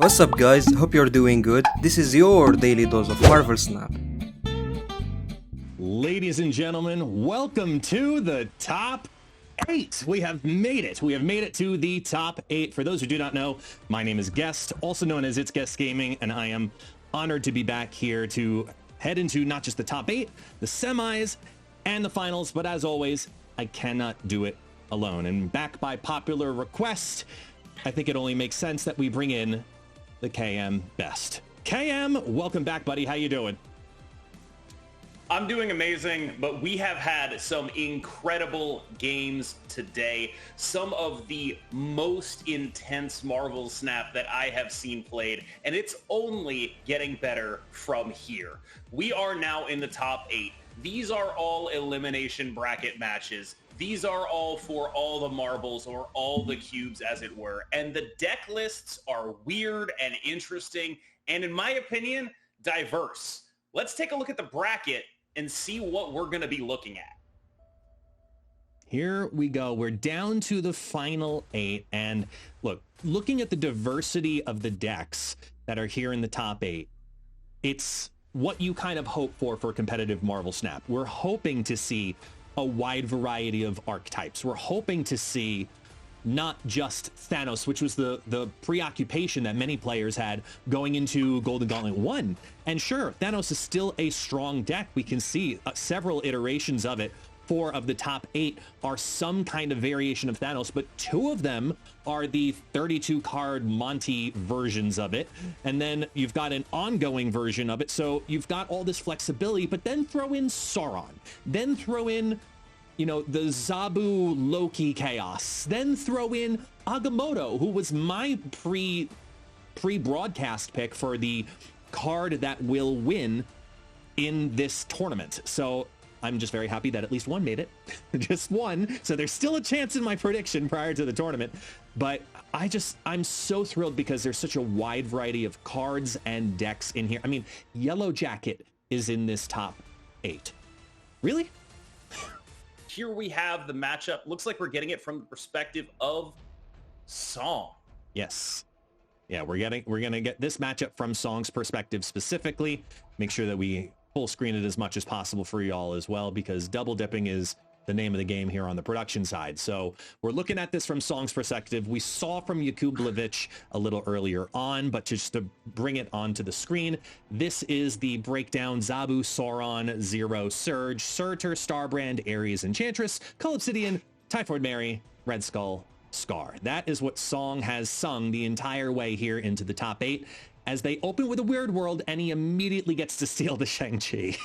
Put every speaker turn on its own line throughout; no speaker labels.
What's up guys, hope you're doing good. This is your daily dose of Marvel Snap.
Ladies and gentlemen, welcome to the top 8. We have made it. We have made it to the top 8. For those who do not know, my name is Guest, also known as It's Guest Gaming, and I am honored to be back here to head into not just the top 8, the semis, and the finals, but as always, I cannot do it alone. And back by popular request, I think it only makes sense that we bring in the KM Best. KM, welcome back, buddy. How you doing?
I'm doing amazing, but we have had some incredible games today. Some of the most intense Marvel Snap that I have seen played, and it's only getting better from here. We are now in the top 8. These are all elimination bracket matches. These are all for all the marbles or all the cubes, as it were. And the deck lists are weird and interesting, and in my opinion, diverse. Let's take a look at the bracket and see what we're going to be looking at.
Here we go. We're down to the final 8. And look, looking at the diversity of the decks that are here in the top 8, it's what you kind of hope for competitive Marvel Snap. We're hoping to see a wide variety of archetypes. We're hoping to see not just Thanos, which was the preoccupation that many players had going into Golden Gauntlet 1. And sure, Thanos is still a strong deck. We can see several iterations of it. 4 of the top 8 are some kind of variation of Thanos, but 2 of them are the 32 card Monty versions of it. And then you've got an ongoing version of it. So you've got all this flexibility, but then throw in Sauron, then throw in, you know, the Zabu Loki chaos, then throw in Agamotto, who was my pre-broadcast pick for the card that will win in this tournament. So I'm just very happy that at least one made it. Just one. So there's still a chance in my prediction prior to the tournament. But I'm so thrilled because there's such a wide variety of cards and decks in here. I mean, Yellow Jacket is in this top 8. Really?
Here we have the matchup. Looks like we're getting it from the perspective of Song.
Yes. Yeah, we're gonna get this matchup from Song's perspective specifically. Make sure that we full screen it as much as possible for y'all as well, because double dipping is the name of the game here on the production side. So we're looking at this from Song's perspective. We saw from Yakublevich a little earlier on, but just to bring it onto the screen, this is the breakdown. Zabu, Sauron, Zero, Surge, Surtur, Starbrand, Ares, Enchantress, Cull Obsidian, Typhoid Mary, Red Skull, Scar. That is what Song has sung the entire way here into the top 8. As they open with a Weird World, and he immediately gets to steal the Shang-Chi.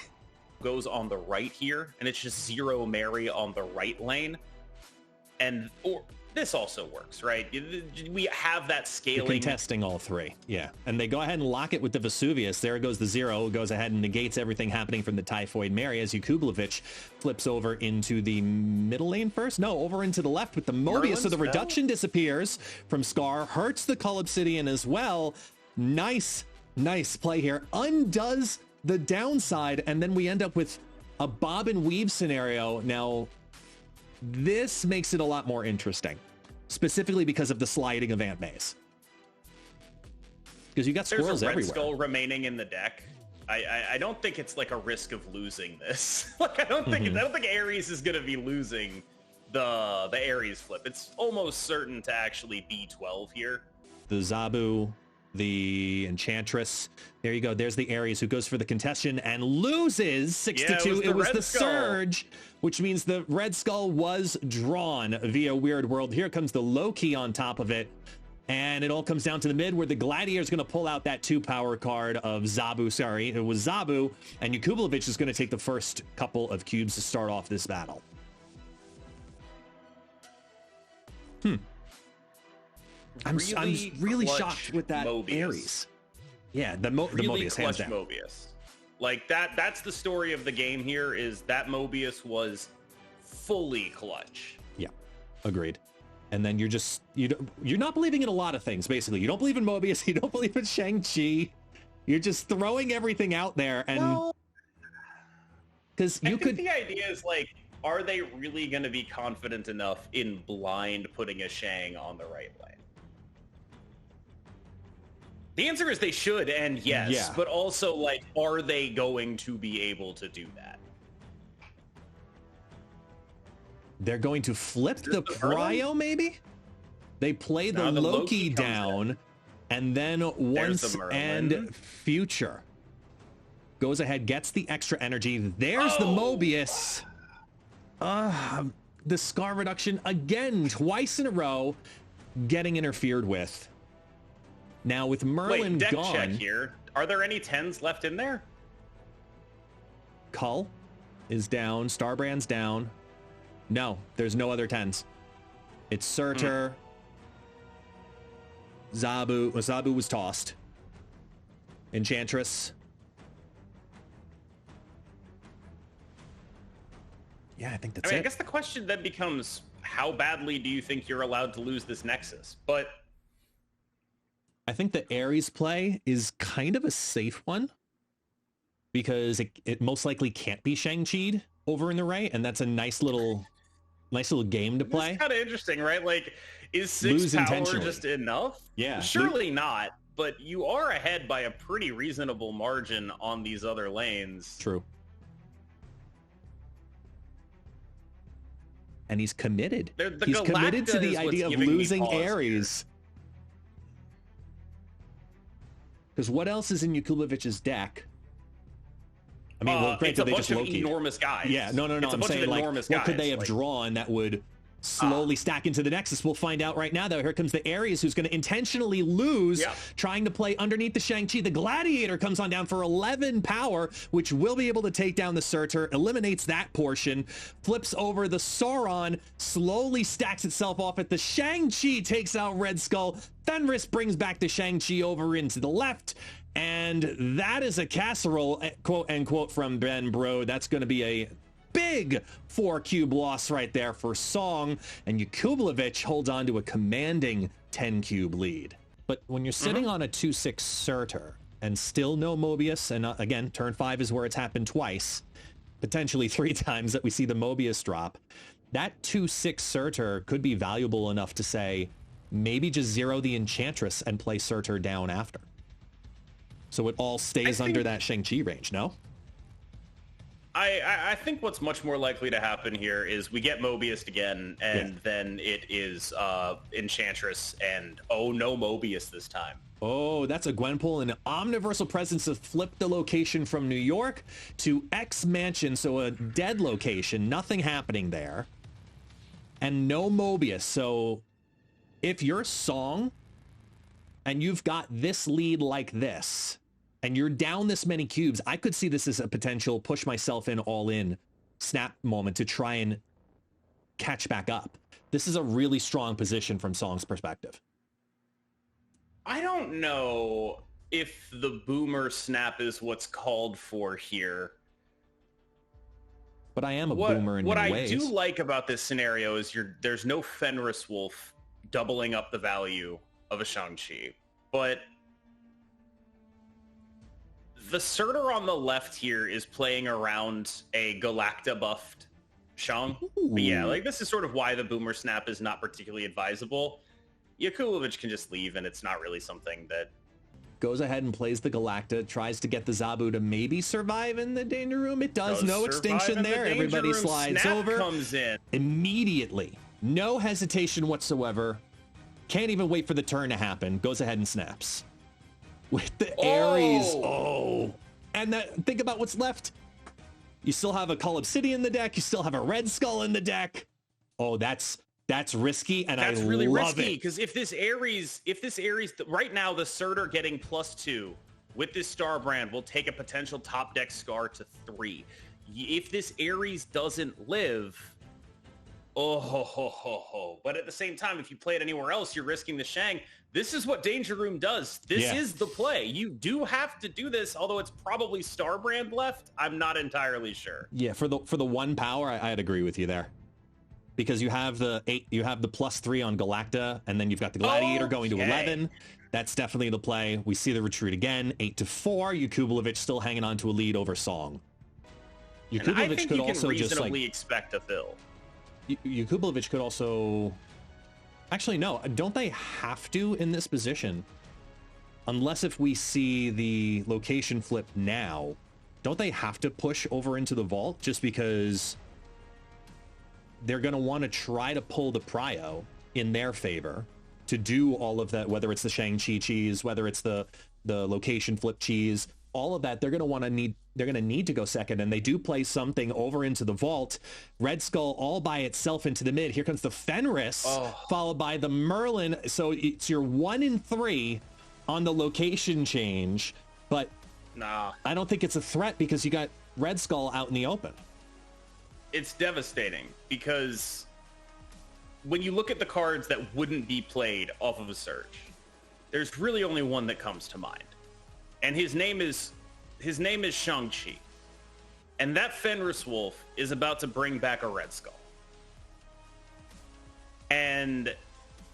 Goes on the right here, and it's just Zero Mary on the right lane. And this also works, right? We have that scaling.
You're contesting all 3, yeah. And they go ahead and lock it with the Vesuvius. There goes the Zero, goes ahead and negates everything happening from the Typhoid Mary as Yakublevich flips over into the middle lane first. No, over into the left with the Mobius, so the reduction disappears from Scar, hurts the Cull Obsidian as well. Nice play here. Undoes the downside, and then we end up with a bob and weave scenario. Now, this makes it a lot more interesting, specifically because of the sliding of Ant Maze. Because you got squirrels everywhere.
There's a Red Skull remaining in the deck. I don't think it's like a risk of losing this. Like I don't think Ares is going to be losing the Ares flip. It's almost certain to actually be 12 here.
The Zabu, the Enchantress. There you go. There's the Ares who goes for the contestation and loses 6-2.
It was the
Surge, which means the Red Skull was drawn via Weird World. Here comes the Loki on top of it. And it all comes down to the mid where the Gladiator is going to pull out that 2 power card of Zabu. Sorry, it was Zabu. And Yakublevich is going to take the first couple of cubes to start off this battle. I'm really shocked with that Mobius. Ares. Yeah, the Mobius hands down.
Mobius. Like that's the story of the game here, is that Mobius was fully clutch.
Yeah, agreed. And then you're not believing in a lot of things, basically. You don't believe in Mobius, you don't believe in Shang-Chi. You're just throwing everything out there, and because
I think the idea is like, are they really going to be confident enough in blind putting a Shang on the right lane? The answer is they should, and yes,
Yeah.
but also, like, are they going to be able to do that?
They're going to flip the Cryo, maybe? They play the
No, the
Loki
Loki comes
down, and then Once
the Merlin.
and Future goes ahead, gets the extra energy. There's the Mobius. The Scar reduction again, twice in a row, getting interfered with. Now with Merlin
Wait, deck
gone,
check here. Are there any 10s left in there?
Cull is down, Starbrand's down. No, there's no other 10s. It's Surtur. Zabu. Well, Zabu was tossed. Enchantress. Yeah, I think that's
I
it.
guess the question then becomes, how badly do you think you're allowed to lose this Nexus? But
I think the Ares play is kind of a safe one because it most likely can't be Shang-Chi'd over in the right, and that's a nice little game to play.
it's kind of interesting, right? Like, is
Lose
6 power
intentionally.
just enough?
Yeah.
Surely not, but you are ahead by a pretty reasonable margin on these other lanes.
True. And he's committed.
The
He's committed to
Galacta
the
is what's
idea of
giving me
losing
pause here.
Ares. Because what else is in Yakubovich's deck? I mean, well,
It's
granted,
a
they
bunch
just
of
Loki'd.
enormous guys.
Yeah, no.
It's a
I'm
bunch
saying,
of
like,
enormous
what could
guys,
they have
like-
drawn that would slowly stack into the Nexus? We'll find out right now, though. Here comes the Ares, who's going to intentionally lose,
Yep.
trying to play underneath the Shang-Chi. The Gladiator comes on down for 11 power, which will be able to take down the Surtur, eliminates that portion, flips over the Sauron, slowly stacks itself off at the Shang-Chi, takes out Red Skull. Fenris brings back the Shang-Chi over into the left. And that is a casserole, quote unquote, from Ben Bro. That's going to be a big 4-cube loss right there for Song. And Yakubovic holds on to a commanding 10-cube lead. But when you're sitting on a 2-6 Surtur and still no Mobius, and again, turn 5 is where it's happened twice, potentially 3 times that we see the Mobius drop, that 2-6 Surtur could be valuable enough to say, maybe just zero the Enchantress and play Surtur down after. So it all stays under that Shang-Chi range, no?
I think what's much more likely to happen here is we get Mobius again, and then it is Enchantress, and oh no Mobius this time.
Oh, that's a Gwenpool, an omniversal presence to flip the location from New York to X Mansion, so a dead location, nothing happening there. And no Mobius, so if you're Song and you've got this lead like this, and you're down this many cubes, I could see this as a potential push myself in all in snap moment to try and catch back up. This is a really strong position from Song's perspective.
I don't know if the boomer snap is what's called for here.
But I am a boomer in
what
many
I
ways.
do like about this scenario is there's no Fenris Wolf doubling up the value of a Shang-Chi. But the Surtur on the left here is playing around a Galacta buffed Shang. But yeah, like this is sort of why the boomer snap is not particularly advisable. Yakubovic can just leave, and it's not really something that
Goes ahead and plays the Galacta, tries to get the Zabu to maybe survive in the danger room. It does. No
survive
extinction
in the
there.
danger
Everybody
room.
slides
Snap
over.
comes in.
Immediately. No hesitation whatsoever. Can't even wait for the turn to happen. Goes ahead and snaps. With the Ares. Oh. And think about what's left. You still have a Call Obsidian in the deck. You still have a Red Skull in the deck. Oh, that's risky, and
That's
I
really
love
risky
it.
because if this Ares, right now the Surtur getting +2 with this Star Brand will take a potential top deck Scar to 3. If this Ares doesn't live, oh ho ho ho ho. But at the same time, if you play it anywhere else, you're risking the Shang. This is what Danger Room does. This is the play. You do have to do this, although it's probably Star Brand left. I'm not entirely sure.
Yeah, for the 1 power, I'd agree with you there. Because you have the +3 on Galacta, and then you've got the Gladiator going to 11. That's definitely the play. We see the retreat again, 8-4. Yakubovic still hanging on to a lead over Song.
And I think
could
you can
also
reasonably expect a fill.
Yakubovic could also. Actually, no. Don't they have to in this position? unless if we see the location flip now, don't they have to push over into the vault just because they're going to want to try to pull the prio in their favor to do all of that, whether it's the Shang-Chi cheese, whether it's the location flip cheese, all of that, they're going to need to go second, and they do play something over into the vault. Red Skull all by itself into the mid. Here comes the Fenris, followed by the Merlin. So it's your 1 in 3 on the location change, but
nah,
I don't think it's a threat because you got Red Skull out in the open.
It's devastating because when you look at the cards that wouldn't be played off of a Surge, there's really only one that comes to mind. And his name is Shang-Chi. And that Fenris Wolf is about to bring back a Red Skull. And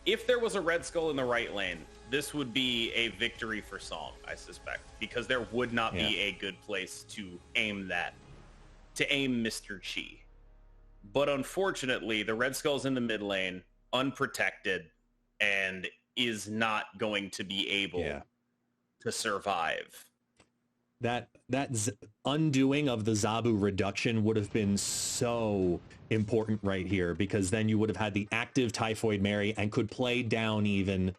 if there was a Red Skull in the right lane, this would be a victory for Song, I suspect, because there would not be a good place to aim Mr. Chi. But unfortunately, the Red Skull's in the mid lane, unprotected, and is not going to be able to survive.
That undoing of the Zabu reduction would have been so important right here, because then you would have had the active Typhoid Mary and could play down even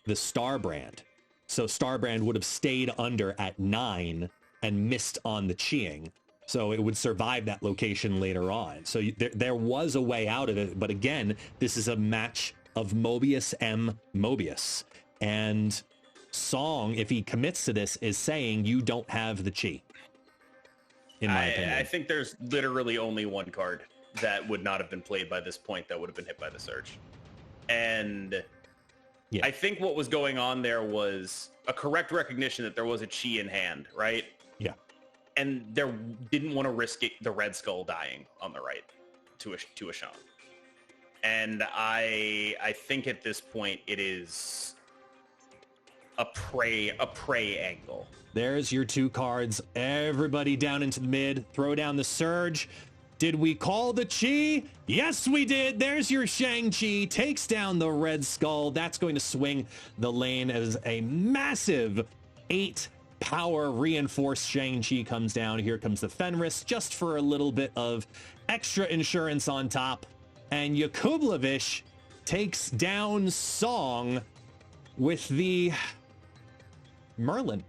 the Starbrand. So Starbrand would have stayed under at 9 and missed on the Chiing. So it would survive that location later on. So there was a way out of it. But again, this is a match of Mobius M. Mobius. And Song, if he commits to this, is saying you don't have the Chi. In my opinion.
I think there's literally only one card that would not have been played by this point that would have been hit by the Surge. And I think what was going on there was a correct recognition that there was a Chi in hand, right?
Yeah.
And they didn't want to risk the Red Skull dying on the right to a Shang. And I think at this point it is a prey angle.
There's your 2 cards. Everybody down into the mid. Throw down the Surge. Did we call the Chi? Yes, we did. There's your Shang-Chi. Takes down the Red Skull. That's going to swing the lane as a massive 8 power reinforced Shang-Chi comes down. Here comes the Fenris just for a little bit of extra insurance on top. And Yakublovich takes down Song with the Merlin.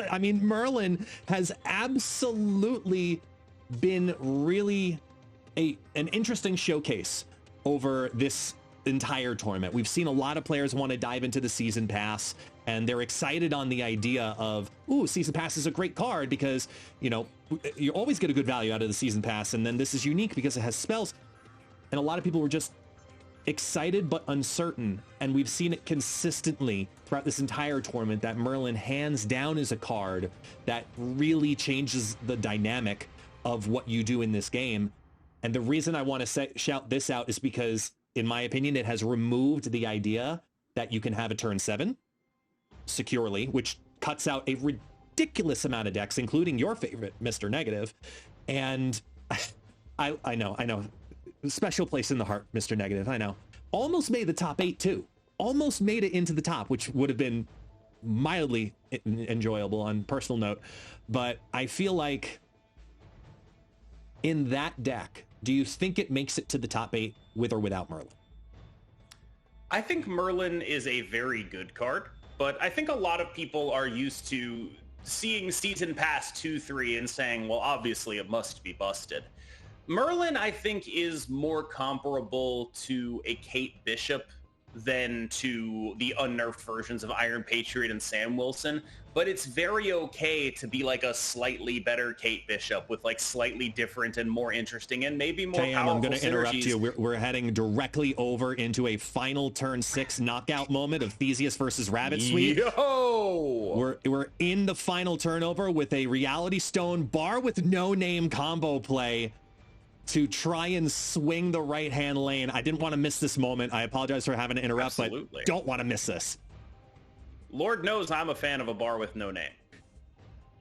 I mean, Merlin has absolutely been really an interesting showcase over this entire tournament. We've seen a lot of players want to dive into the Season Pass, and they're excited on the idea of, ooh, Season Pass is a great card because, you know, you always get a good value out of the Season Pass, and then this is unique because it has spells. And a lot of people were just excited but uncertain, and we've seen it consistently throughout this entire tournament that Merlin hands down is a card that really changes the dynamic of what you do in this game. And the reason I want to shout this out is because, in my opinion, it has removed the idea that you can have a turn 7 securely, which cuts out a ridiculous amount of decks, including your favorite, Mr. Negative. And I know. Special place in the heart, Mr. Negative, I know. Almost made the top 8 too. Almost made it into the top, which would have been mildly enjoyable on personal note. But I feel like in that deck, do you think it makes it to the top 8 with or without Merlin?
I think Merlin is a very good card, but I think a lot of people are used to seeing Season Pass 2-3 and saying, well, obviously it must be busted. Merlin, I think, is more comparable to a Kate Bishop than to the unnerfed versions of Iron Patriot and Sam Wilson, but it's very okay to be like a slightly better Kate Bishop with like slightly different and more interesting and maybe more powerful
I'm going to interrupt
synergies.
you. We're heading directly over into a final turn 6 knockout moment of Theseus versus Rabbit Sweep.
Yo!
We're in the final turnover with a Reality Stone bar with no name combo play to try and swing the right-hand lane. I didn't want to miss this moment. I apologize for having to interrupt,
Absolutely.
But don't want to miss this.
Lord knows I'm a fan of a bar with no name.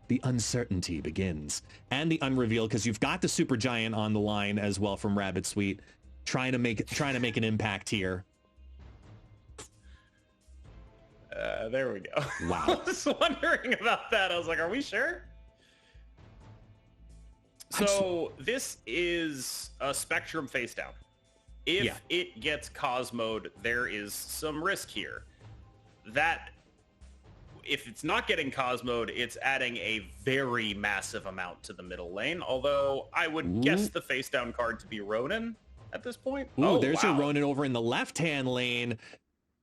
The uncertainty begins. And the unreveal, because you've got the Super Giant on the line as well from Rabbit Sweet, trying to make an impact here.
There we go.
Wow.
I was wondering about that. I was like, are we sure? So this is a Spectrum face down. If it gets Cosmoed, there is some risk here. That if it's not getting Cosmoed, it's adding a very massive amount to the middle lane. Although I would guess the face down card to be Ronin at this point.
Ooh, there's your Ronin over in the left-hand lane.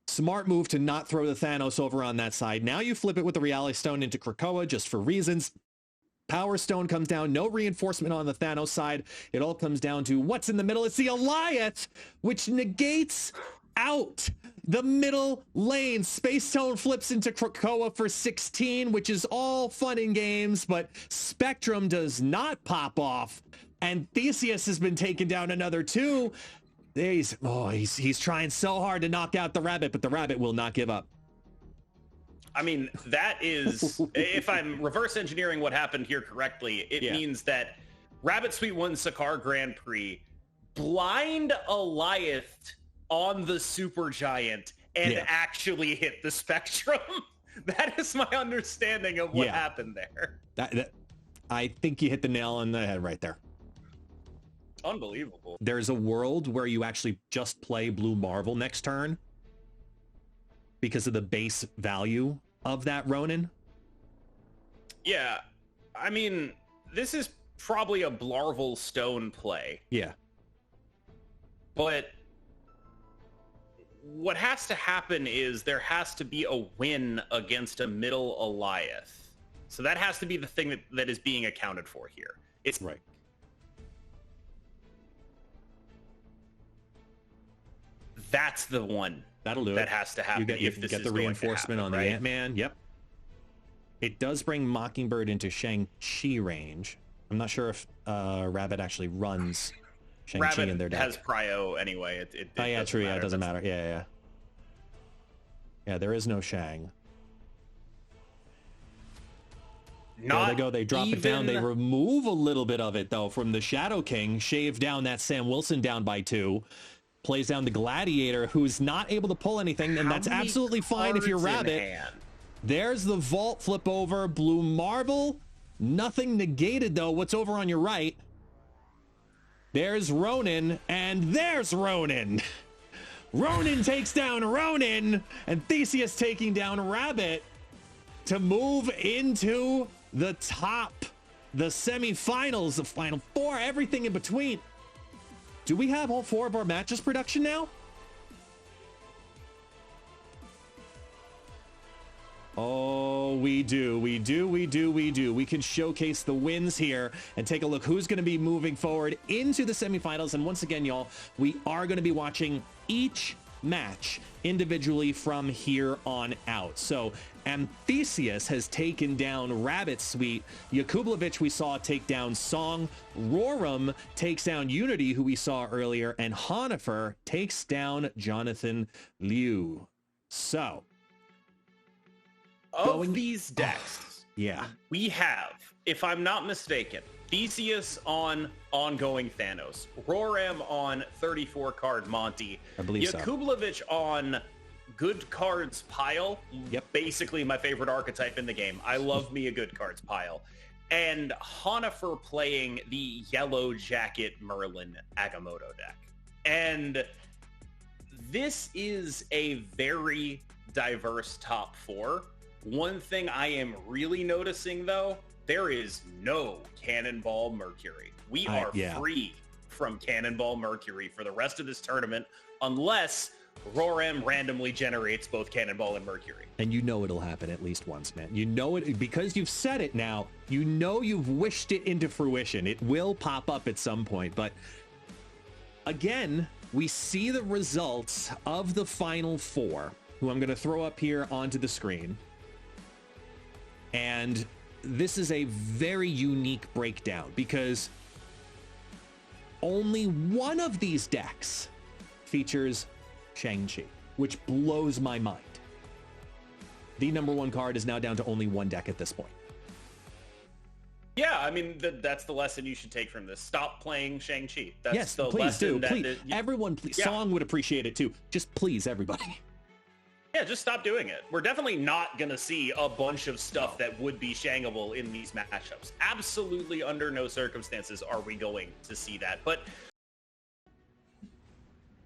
Smart move to not throw the Thanos over on that side. Now you flip it with the Reality Stone into Krakoa just for reasons. Power Stone comes down. No reinforcement on the Thanos side. It all comes down to what's in the middle. It's the Alliance, which negates out the middle lane. Space Stone flips into Krakoa for 16, which is all fun and games, but Spectrum does not pop off. And Theseus has been taken down another 2. He's trying so hard to knock out the rabbit, but the rabbit will not give up.
I mean, that is, if I'm reverse engineering what happened here correctly, it means that Rabbit Sweet 1 Sakar Grand Prix blind Eliath on the Supergiant and actually hit the Spectrum. That is my understanding of what happened there.
I think you hit the nail on the head right there.
Unbelievable.
There's a world where you actually just play Blue Marvel next turn because of the base value of that Ronin.
Yeah, I mean, this is probably a Blarvel Stone play.
Yeah.
But what has to happen is there has to be a win against a middle Eliath. So that has to be the thing that is being accounted for here. It's
right.
That's the one.
That'll do
that
it.
has to happen.
You get the reinforcement on the Ant-Man. Yep. It does bring Mockingbird into Shang-Chi range. I'm not sure if Rabbit actually runs Shang-Chi in their deck.
Has Prio anyway.
It true. Yeah, it doesn't matter. Yeah, there is no Shang. There they go. They drop it down. They remove a little bit of it, though, from the Shadow King. Shave down that Sam Wilson down by 2. Plays down the Gladiator, who's not able to pull anything, and that's absolutely fine if you're Rabbit. There's the Vault flip over. Blue Marvel. Nothing negated, though. What's over on your right? There's Ronin, and there's Ronin. Ronin takes down Ronin, and Theseus taking down Rabbit to move into the top, the semifinals, the Final Four, everything in between. Do we have all 4 of our matches production now? Oh, we do. We can showcase the wins here and take a look who's going to be moving forward into the semifinals. And once again, y'all, we are going to be watching each match individually from here on out. So Theseus has taken down Rabbit Sweet. Yakublovich we saw take down Song. Roram takes down Unity, who we saw earlier, and Honifer takes down Jonathan Liu. So
of these decks,
we
have, if I'm not mistaken, Theseus on Ongoing Thanos, Roram on 34 card Monty,
I believe
Yakublovich on Good Cards Pile.
Yep.
Basically my favorite archetype in the game. I love me a Good Cards Pile. And Honifer playing the Yellow Jacket Merlin Agamotto deck. And this is a very diverse top 4. One thing I am really noticing, though, there is no Cannonball Mercury. We are free from Cannonball Mercury for the rest of this tournament, unless Roram randomly generates both Cannonball and Mercury.
And you know it'll happen at least once, man. You know it, because you've said it now. You know you've wished it into fruition. It will pop up at some point. But again, we see the results of the Final 4, who I'm going to throw up here onto the screen. And this is a very unique breakdown because only one of these decks features Shang-Chi, which blows my mind. The number 1 card is now down to only 1 deck at this point.
Yeah, I mean, that's the lesson you should take from this. Stop playing Shang-Chi. That's
the please
lesson
do. Please. Everyone, please.
Yeah.
Song would appreciate it too. Just please, everybody.
Yeah, just stop doing it. We're definitely not going to see a bunch of stuff that would be shangable in these matchups. Absolutely under no circumstances are we going to see that. But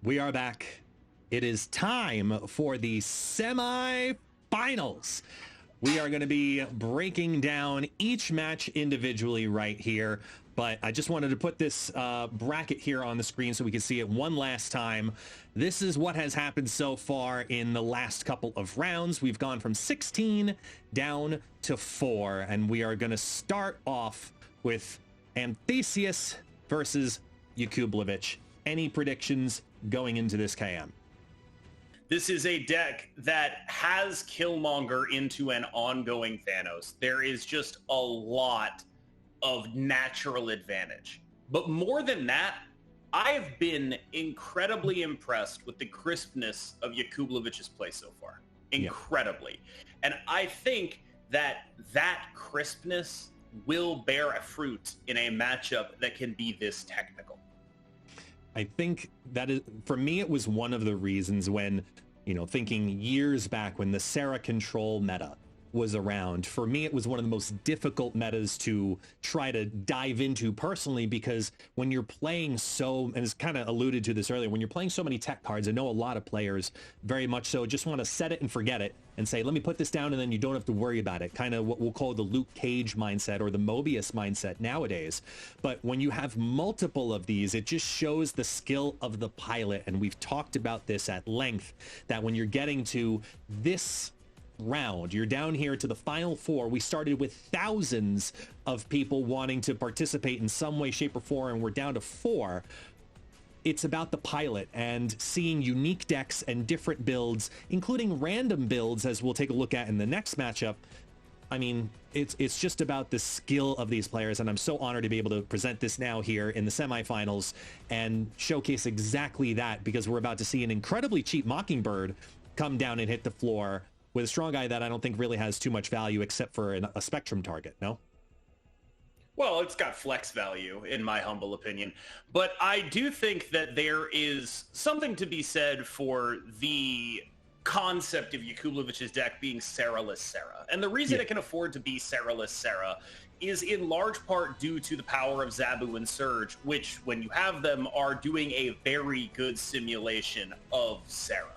we are back. It is time for the semi-finals. We are going to be breaking down each match individually right here, but I just wanted to put this bracket here on the screen so we can see it one last time. This is what has happened so far in the last couple of rounds. We've gone from 16 down to 4, and we are going to start off with Anthesius versus Yakublevich. Any predictions going into this KM?
this is a deck that has Killmonger into an ongoing Thanos. There is just a lot of natural advantage. But more than that, I've been incredibly impressed with the crispness of Yakublevich's play so far. Incredibly. And I think that that crispness will bear a fruit in a matchup that can be this technical.
I think that is, for me, it was one of the reasons when, you know, thinking years back when the Sarah control meta was around, for me, it was one of the most difficult metas to try to dive into personally, because when you're playing so, and it's kind of alluded to this earlier, when you're playing so many tech cards, I know a lot of players very much so just want to set it and forget it and say, let me put this down and then you don't have to worry about it. Kind of what we'll call the Luke Cage mindset or the Mobius mindset nowadays. But when you have multiple of these, it just shows the skill of the pilot. And we've talked about this at length, that when you're getting to this round, you're down here to the final four. We started with thousands of people wanting to participate in some way, shape, or form, and we're down to 4. It's about the pilot and seeing unique decks and different builds, including random builds, as we'll take a look at in the next matchup. I mean, it's just about the skill of these players, and I'm so honored to be able to present this now here in the semifinals and showcase exactly that, because we're about to see an incredibly cheap Mockingbird come down and hit the floor with a strong guy that I don't think really has too much value except for a Spectrum target, no?
Well, it's got flex value, in my humble opinion. But I do think that there is something to be said for the concept of Yakublevich's deck being Sarah-less Sarah. And the reason it can afford to be Sarah-less Sarah is in large part due to the power of Zabu and Surge, which, when you have them, are doing a very good simulation of Sarah.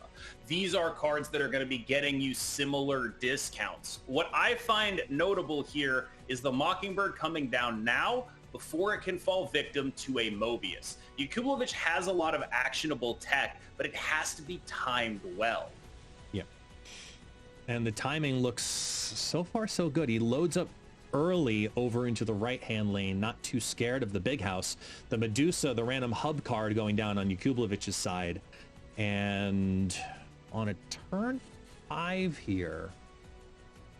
These are cards that are going to be getting you similar discounts. What I find notable here is the Mockingbird coming down now before it can fall victim to a Mobius. Yakublevich has a lot of actionable tech, but it has to be timed well.
Yeah. And the timing looks so far so good. He loads up early over into the right-hand lane, not too scared of the big house. The Medusa, the random hub card going down on Yakublevich's side. And on a turn 5 here,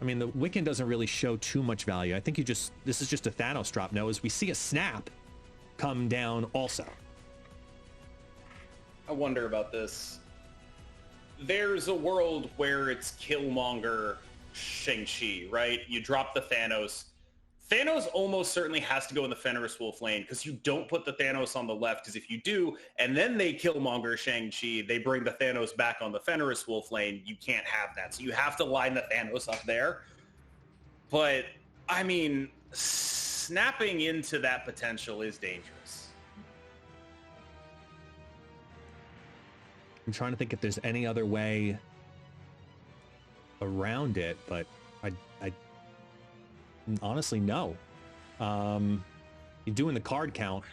I mean, the Wiccan doesn't really show too much value. I think this is just a Thanos drop, no? As we see a Snap come down also.
I wonder about this. There's a world where it's Killmonger, Shang-Chi, right? You drop the Thanos. Thanos almost certainly has to go in the Fenris Wolf lane, because you don't put the Thanos on the left, because if you do, and then they Killmonger Shang-Chi, they bring the Thanos back on the Fenris Wolf lane, you can't have that. So you have to line the Thanos up there. But, I mean, snapping into that potential is dangerous.
I'm trying to think if there's any other way around it, but I honestly, no. You're doing the card count,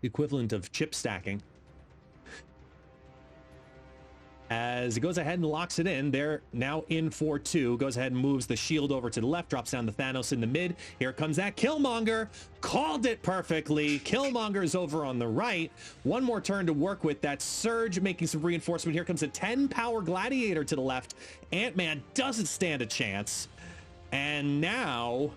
the equivalent of chip stacking. As he goes ahead and locks it in, they're now in for 2. Goes ahead and moves the shield over to the left, drops down the Thanos in the mid. Here comes that Killmonger. Called it perfectly. Killmonger's over on the right. One more turn to work with. That Surge making some reinforcement. Here comes a 10 power Gladiator to the left. Ant-Man doesn't stand a chance. And now,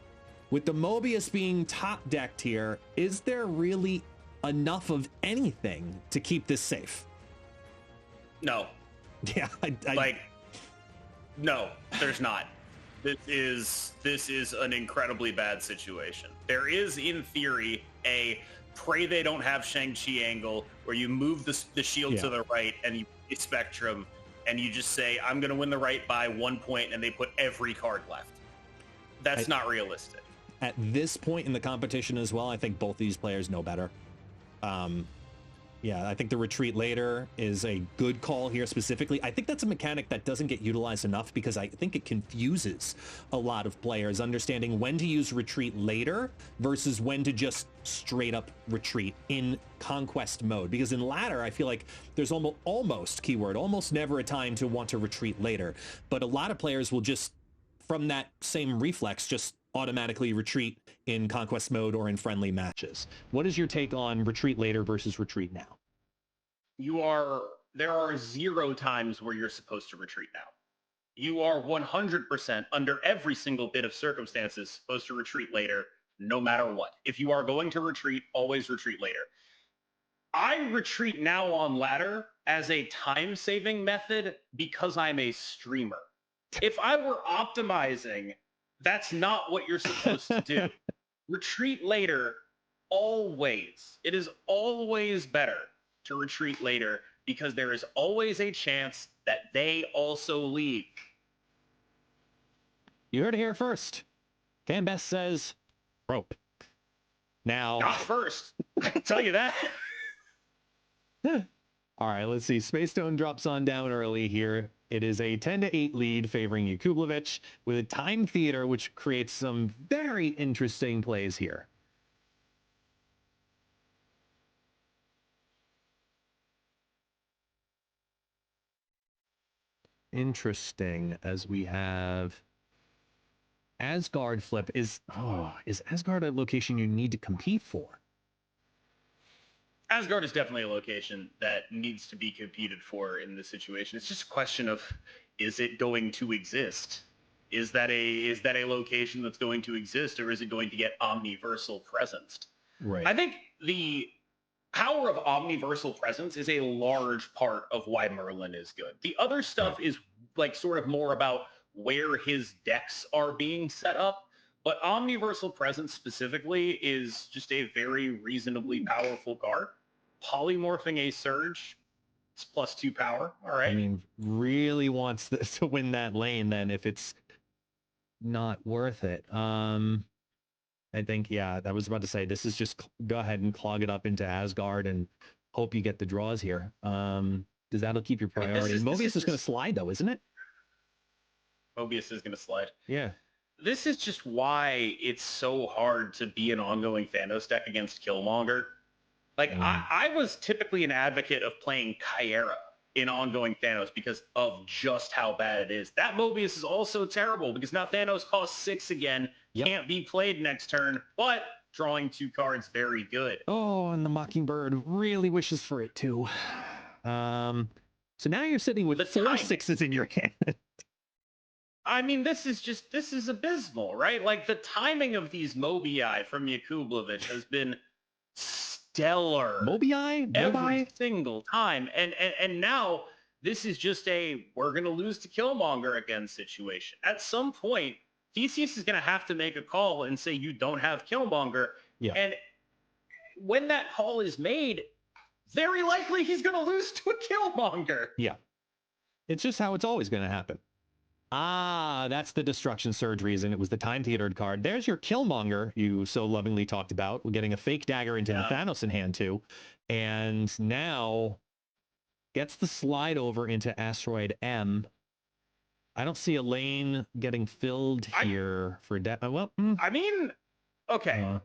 with the Mobius being top decked here, is there really enough of anything to keep this safe?
No.
Yeah,
no, there's not. This is an incredibly bad situation. There is, in theory, a pray they don't have Shang-Chi angle where you move the shield to the right and you Spectrum. and you just say, I'm going to win the right by 1 point, and they put every card left. That's not realistic.
At this point in the competition as well, I think both these players know better. Yeah, I think the retreat later is a good call here specifically. I think that's a mechanic that doesn't get utilized enough because I think it confuses a lot of players, understanding when to use retreat later versus when to just straight up retreat in conquest mode. Because in ladder, I feel like there's almost never a time to want to retreat later. But a lot of players will just, from that same reflex, just automatically retreat in conquest mode or in friendly matches. What is your take on retreat later versus retreat now?
There are 0 times where you're supposed to retreat now. You are 100% under every single bit of circumstances supposed to retreat later, no matter what. If you are going to retreat, always retreat later. I retreat now on ladder as a time-saving method because I'm a streamer. If I were optimizing, that's not what you're supposed to do. Retreat later, always. It is always better to retreat later because there is always a chance that they also leave.
You heard it here first. Cambest says rope. Now,
Not first. I can tell you that.
All right, let's see. Space Stone drops on down early here. It is a 10-8 lead favoring Yakublovich with a time theater, which creates some very interesting plays here. Interesting, as we have Asgard flip. Is Asgard a location you need to compete for?
Asgard is definitely a location that needs to be competed for in this situation. It's just a question of, is it going to exist? Is that a location that's going to exist, or is it going to get omniversal presenced?
Right.
I think the power of omniversal presence is a large part of why Merlin is good. The other stuff is like sort of more about where his decks are being set up. But omniversal presence specifically is just a very reasonably powerful card. Polymorphing a Surge, it's +2 power. All right.
I mean, really wants this to win that lane then if it's not worth it. I think, yeah, I was about to say, this is just go ahead and clog it up into Asgard and hope you get the draws here. Because that'll keep your priority. Mobius is going to slide, though, isn't it?
Mobius is going to slide.
Yeah.
This is just why it's so hard to be an ongoing Thanos deck against Killmonger. Like, I was typically an advocate of playing Kyera in ongoing Thanos because of just how bad it is. That Mobius is also terrible because now Thanos costs 6 again, can't be played next turn, but drawing 2 cards, very good.
Oh, and the Mockingbird really wishes for it too. So now you're sitting with 4 6s in your hand.
I mean, this is abysmal, right? Like, the timing of these Mobii from Yakublovich has been stellar.
Mobii?
Every single time. And now this is just we're going to lose to Killmonger again situation. At some point, Theseus is going to have to make a call and say, you don't have Killmonger.
Yeah.
And when that call is made, very likely he's going to lose to a Killmonger.
Yeah. It's just how it's always going to happen. Ah, that's the Destruction Surge reason. It was the time theatered card. There's your Killmonger you so lovingly talked about. We're getting a fake dagger into the Thanos in hand too. And now gets the slide over into Asteroid M. I don't see a lane getting filled here for
I mean, okay.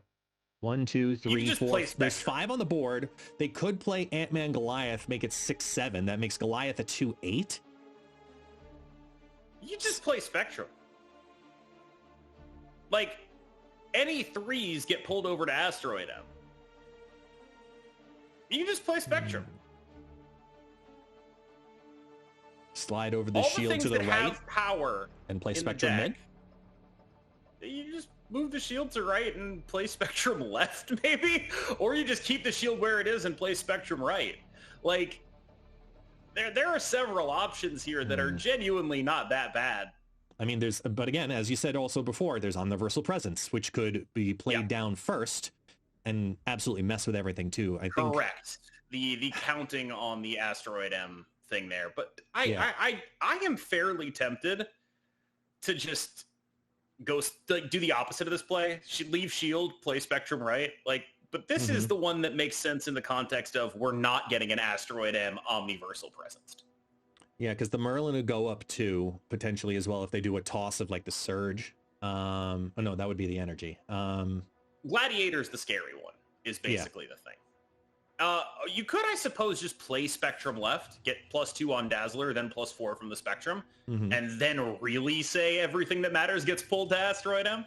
1, 2, 3, 4. There's 5 on the board. They could play Ant-Man Goliath, make it 6-7. That makes Goliath a 2-8.
You just play Spectrum. Like, any 3s get pulled over to Asteroid M. You just play Spectrum.
Slide over the shield to the right.
Have power
and play Spectrum mid.
You just move the shield to right and play Spectrum left, maybe? Or you just keep the shield where it is and play Spectrum right. Like, there are several options here that are genuinely not that bad.
I mean, but again, as you said also before, there's Omniversal Presence, which could be played down first and absolutely mess with everything too. I think.
Correct. The counting on the Asteroid M thing there. But
Yeah.
I am fairly tempted to just go like do the opposite of this play. Leave shield, play Spectrum right. Like, but this is the one that makes sense in the context of we're not getting an Asteroid M Omniversal presenced.
Yeah, because the Merlin would go up 2 potentially as well if they do a toss of like the Surge. Oh no, that would be the energy.
Gladiator's the scary one, is basically the thing. You could, I suppose, just play Spectrum left, get +2 on Dazzler, then +4 from the Spectrum, and then really say everything that matters gets pulled to Asteroid M.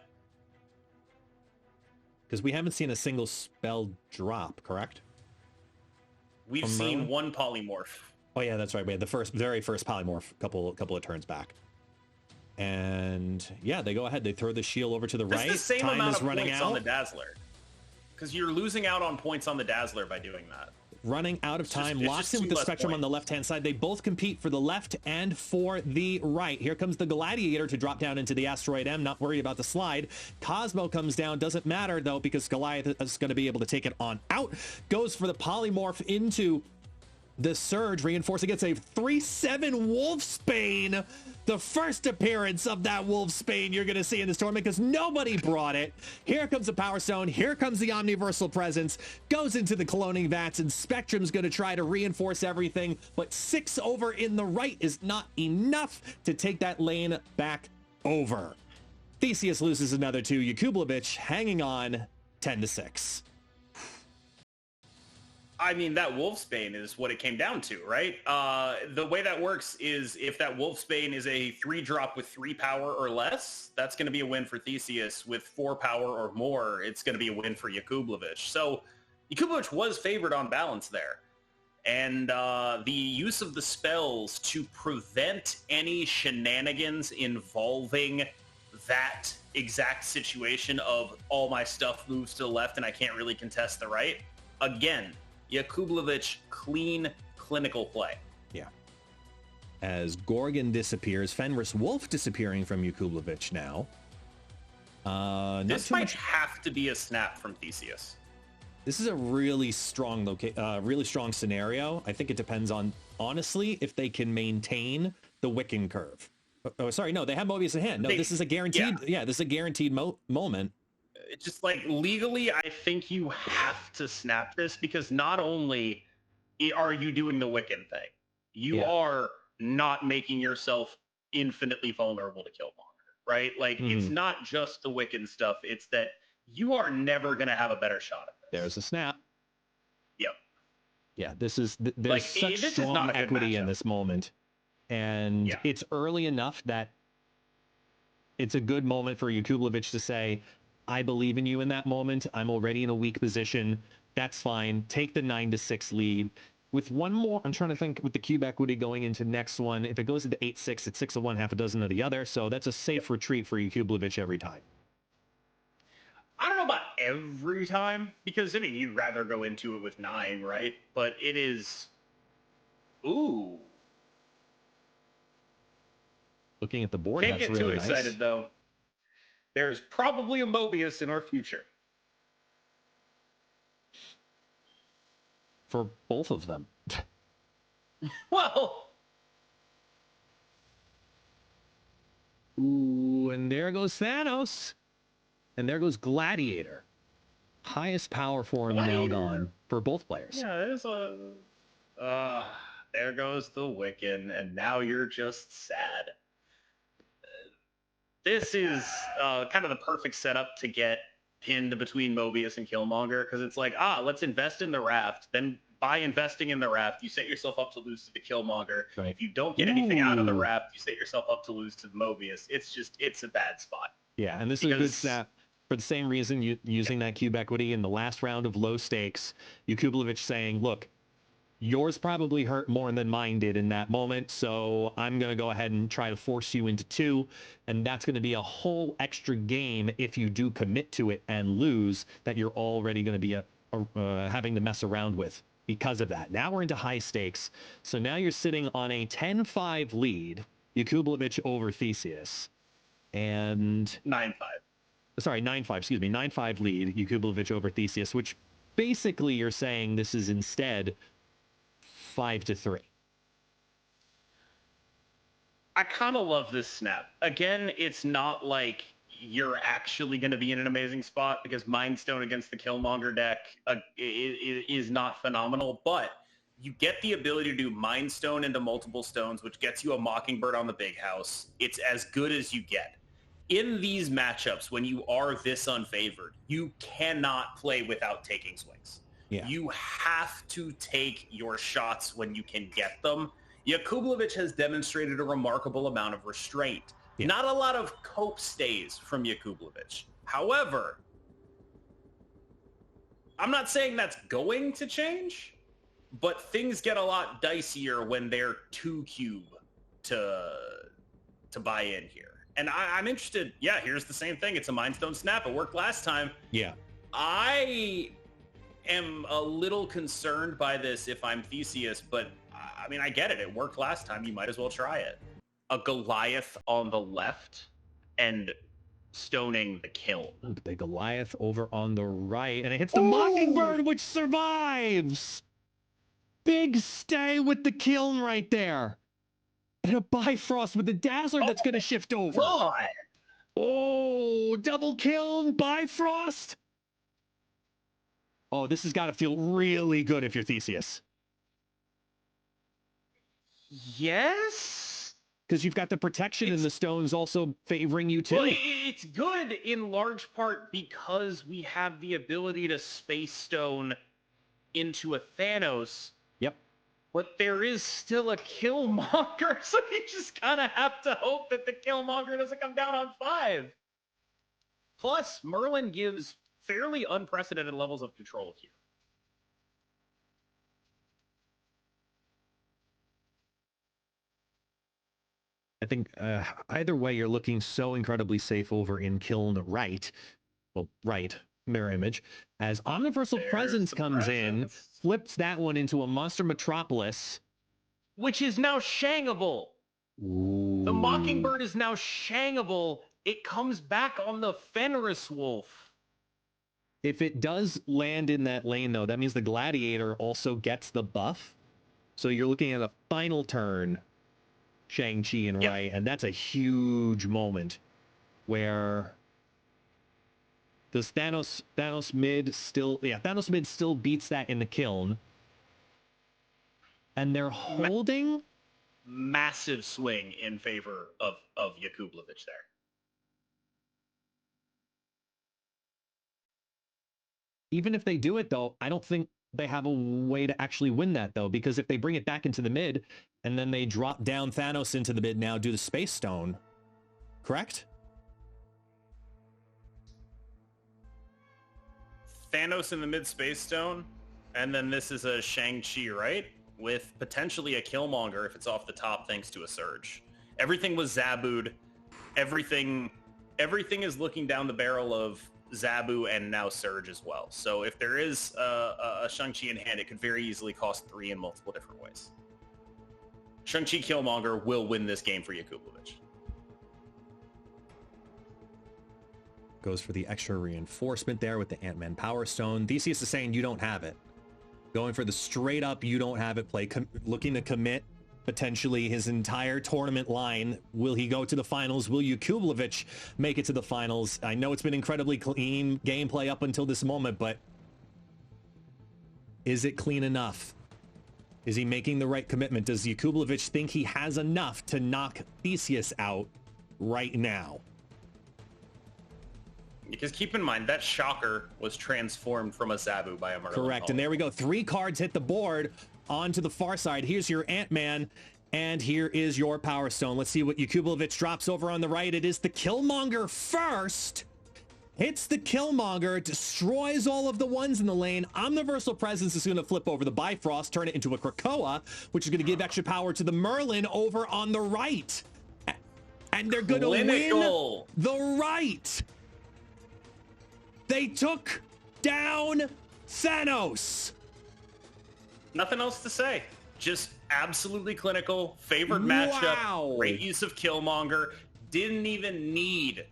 Because we haven't seen a single spell drop, correct?
We've seen one polymorph.
Oh yeah, that's right. We had the very first polymorph couple of turns back. And yeah, they go ahead. They throw the shield over to the right.
It's the same
Time
amount
is
of
running
points
out
on the Dazzler. Because you're losing out on points on the Dazzler by doing that.
Running out of time,
it's
locks
just
in with
two
the
less
Spectrum on the left-hand side. They both compete for the left and for the right. Here comes the Gladiator to drop down into the Asteroid M, not worried about the slide. Cosmo comes down, doesn't matter though, because Goliath is going to be able to take it on out. Goes for the polymorph into the Surge, reinforcing against a 3/7 Wolfsbane. The first appearance of that Wolfsbane you're going to see in this tournament because nobody brought it. Here comes the Power Stone. Here comes the Omniversal Presence. Goes into the Cloning Vats, and Spectrum's going to try to reinforce everything, but 6 over in the right is not enough to take that lane back over. Theseus loses another 2. Yakublovich hanging on 10-6.
I mean, that Wolfsbane is what it came down to, right? The way that works is if that Wolfsbane is a 3-drop with 3 power or less, that's going to be a win for Theseus. With 4 power or more, it's going to be a win for Yakublovich. So Yakublovich was favored on balance there. And the use of the spells to prevent any shenanigans involving that exact situation of all my stuff moves to the left and I can't really contest the right. Again, Yakublovich, clean, clinical play.
Yeah. As Gorgon disappears, Fenris Wolf disappearing from Yakublovich now.
This might have to be a snap from Theseus.
This is a really strong scenario. I think it depends on, honestly, if they can maintain the Wiccan curve. Oh, sorry, no, they have Mobius in hand. No, this is a guaranteed. Yeah, this is a guaranteed moment.
It's just like legally, I think you have to snap this because not only are you doing the Wiccan thing, you are not making yourself infinitely vulnerable to Killmonger, right? Like it's not just the Wiccan stuff. It's that you are never going to have a better shot at this.
There's a snap.
Yep.
Yeah, there's such strong equity in this moment. And it's early enough that it's a good moment for Yakublovich to say, I believe in you in that moment. I'm already in a weak position. That's fine. Take the 9-6 lead. With one more, I'm trying to think with the cube equity going into next one. If it goes into 8-6, it's 6 of one, half a dozen of the other. So that's a safe retreat for Yakublovich every time.
I don't know about every time because, I mean, you'd rather go into it with 9, right? But it is... Ooh.
Looking at the board,
Can't
that's
get
really
too excited,
nice.
though. There's probably a Mobius in our future.
For both of them.
Well...
Ooh, and there goes Thanos. And there goes Gladiator. Highest power form now gone for both players.
Yeah, there's a... there goes the Wiccan, and now you're just sad. This is kind of the perfect setup to get pinned between Mobius and Killmonger, because it's like, let's invest in the raft. Then by investing in the raft, you set yourself up to lose to the Killmonger. Right. If you don't get anything out of the raft, you set yourself up to lose to the Mobius. It's a bad spot.
Yeah, and this is a good snap. For the same reason, using that cube equity in the last round of low stakes, Yakublovich saying, look, yours probably hurt more than mine did in that moment, so I'm going to go ahead and try to force you into 2, and that's going to be a whole extra game if you do commit to it and lose that you're already going to be having to mess around with because of that. Now we're into high stakes, so now you're sitting on a 10-5 lead, Yakublovich over Theseus, and...
9-5.
Sorry, 9-5, excuse me, 9-5 lead, Yakublovich over Theseus, which basically you're saying this is instead 5-3.
I kind of love this snap. Again, it's not like you're actually going to be in an amazing spot because Mind Stone against the Killmonger deck is not phenomenal, but you get the ability to do Mind Stone into multiple stones, which gets you a Mockingbird on the big house. It's as good as you get. In these matchups, when you are this unfavored, you cannot play without taking swings.
Yeah.
You have to take your shots when you can get them. Yakublovich has demonstrated a remarkable amount of restraint.
Yeah.
Not a lot of cope stays from Yakublovich. However, I'm not saying that's going to change, but things get a lot dicier when they're 2-cube to buy in here. And I'm interested. Yeah, here's the same thing. It's a Mind Stone snap. It worked last time.
Yeah.
I am a little concerned by this if I'm Theseus, but I mean, I get it. It worked last time. You might as well try it. A Goliath on the left and stoning the kiln.
The Goliath over on the right, and it hits the Mockingbird, which survives. Big stay with the kiln right there. And a Bifrost with the Dazzler that's going to shift over.
God.
Oh, double kiln, Bifrost. Oh, this has got to feel really good if you're Theseus.
Yes?
Because you've got the protection and the stones also favoring you too.
Well, it's good in large part because we have the ability to Space Stone into a Thanos.
Yep.
But there is still a Killmonger, so you just kind of have to hope that the Killmonger doesn't come down on 5. Plus, Merlin gives fairly unprecedented levels of control here.
I think either way, you're looking so incredibly safe over in Kiln right. Well, right, mirror image. As Omniversal Presence comes in, flips that one into a Monster Metropolis.
Which is now shangable.
Ooh.
The Mockingbird is now shangable. It comes back on the Fenris Wolf.
If it does land in that lane, though, that means the Gladiator also gets the buff. So you're looking at a final turn, Shang-Chi and Rai, and that's a huge moment where does Thanos mid still beats that in the kiln. And they're holding
massive swing in favor of Yakublovich there.
Even if they do it, though, I don't think they have a way to actually win that, though, because if they bring it back into the mid and then they drop down Thanos into the mid now, do the Space Stone, correct?
Thanos in the mid Space Stone, and then this is a Shang-Chi, right? With potentially a Killmonger if it's off the top thanks to a Surge. Everything was Zabu'd. Everything is looking down the barrel of Zabu and now Surge as well. So if there is a Shang-Chi in hand, it could very easily cost 3 in multiple different ways. Shang-Chi Killmonger will win this game for Yakublovich.
Goes for the extra reinforcement there with the Ant-Man Power Stone. Theseus is saying you don't have it. Going for the straight up you don't have it play. Looking to commit potentially his entire tournament line. Will he go to the finals? Will Yakublovich make it to the finals? I know it's been incredibly clean gameplay up until this moment, but is it clean enough? Is he making the right commitment? Does Yakublovich think he has enough to knock Theseus out right now?
Because keep in mind, that Shocker was transformed from a Zabu by a Merlin.
Correct, and there we go. 3 cards hit the board onto the far side. Here's your Ant-Man, and here is your Power Stone. Let's see what Yakublovich drops over on the right. It is the Killmonger first. Hits the Killmonger, destroys all of the ones in the lane. Omniversal Presence is going to flip over the Bifrost, turn it into a Krakoa, which is going to give extra power to the Merlin over on the right. And they're going to win the right. They took down Thanos.
Nothing else to say. Just absolutely clinical. Favored matchup.
Wow.
Great use of Killmonger. Didn't even need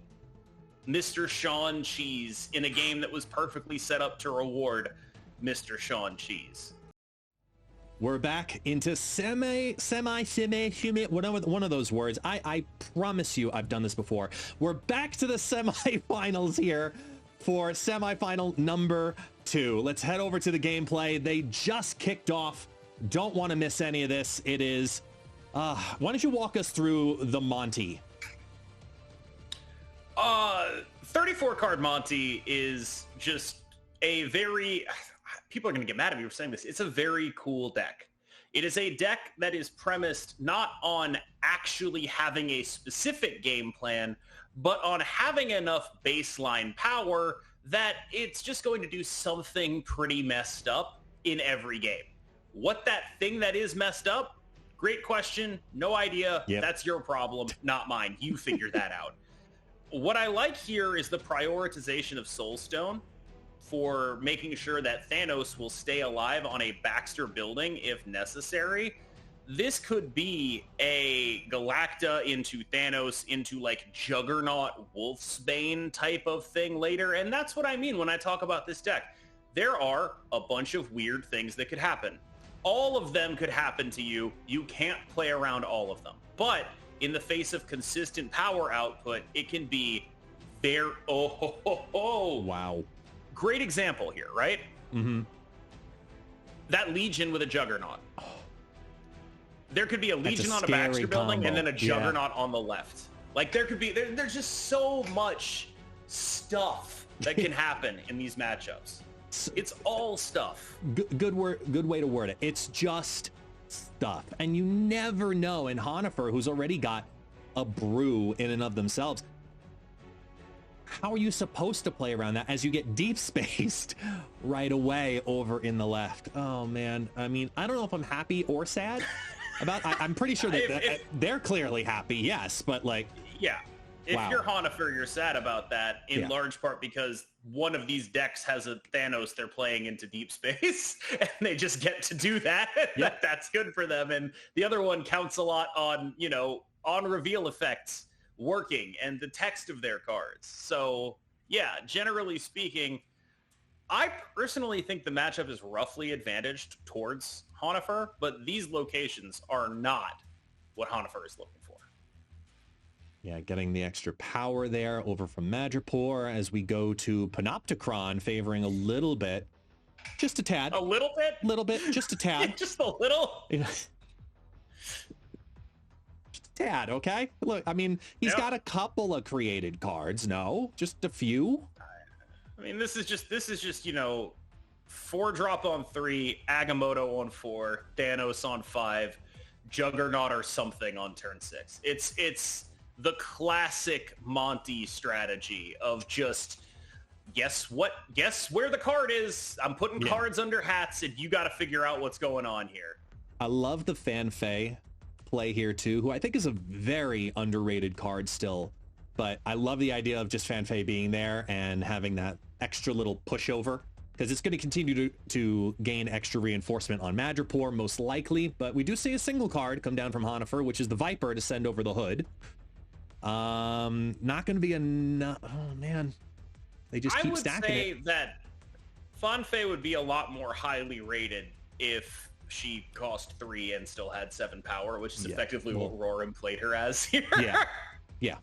Mr. Sean Cheese in a game that was perfectly set up to reward Mr. Sean Cheese.
We're back into semi, one of those words. I promise you I've done this before. We're back to the semifinals here for semifinal number 2. Let's head over to the gameplay. They just kicked off. Don't want to miss any of this. It is, why don't you walk us through the Monty?
34 card Monty is just a very, people are going to get mad at me for saying this. It's a very cool deck. It is a deck that is premised not on actually having a specific game plan, but on having enough baseline power that it's just going to do something pretty messed up in every game. What that thing that is messed up? Great question. No idea.
Yep.
That's your problem, not mine. You figure that out. What I like here is the prioritization of Soulstone for making sure that Thanos will stay alive on a Baxter building if necessary. This could be a Galacta into Thanos into like Juggernaut Wolfsbane type of thing later. And that's what I mean when I talk about this deck. There are a bunch of weird things that could happen. All of them could happen to you. You can't play around all of them. But in the face of consistent power output, it can be very...
Wow.
Great example here, right?
Mm-hmm.
That Legion with a Juggernaut. There could be a Legion on a Baxter building
combo.
and then a Juggernaut on the left. Like there could be, there's just so much stuff that can happen in these matchups. It's all stuff.
Good way to word it. It's just stuff. And you never know. And Honifer, who's already got a brew in and of themselves, how are you supposed to play around that as you get deep spaced right away over in the left? Oh, man. I mean, I don't know if I'm happy or sad about I'm pretty sure that they're clearly happy, yes, but like...
Yeah. If
wow.
you're Honifer, you're sad about that in large part because one of these decks has a Thanos they're playing into deep space and they just get to do that.
Yep.
That's good for them. And the other one counts a lot on, on reveal effects working and the text of their cards. So yeah, generally speaking, I personally think the matchup is roughly advantaged towards Honifer, but these locations are not what Honifer is looking for.
Yeah, getting the extra power there over from Madripoor as we go to Panopticron, favoring a little bit. Just a tad.
A little bit?
Little bit, just a tad.
Just a little?
Just a tad, okay? Look, I mean, he's got a couple of created cards, no? Just a few?
I mean, this is just 4-drop on 3, Agamotto on 4, Thanos on 5, Juggernaut or something on turn 6. It's the classic Monty strategy of just guess where the card is. I'm putting cards under hats and you got to figure out what's going on here.
I love the Fanfei play here too, who I think is a very underrated card still, but I love the idea of just Fanfei being there and having that extra little pushover because it's going to continue to gain extra reinforcement on Madripoor most likely, but we do see a single card come down from Honifer, which is the Viper to send over the hood. Not going to be enough. Oh man, they just keep stacking it.
I would say that Fanfei would be a lot more highly rated if she cost 3 and still had 7 power, which is effectively what Roram played her as here.
Yeah.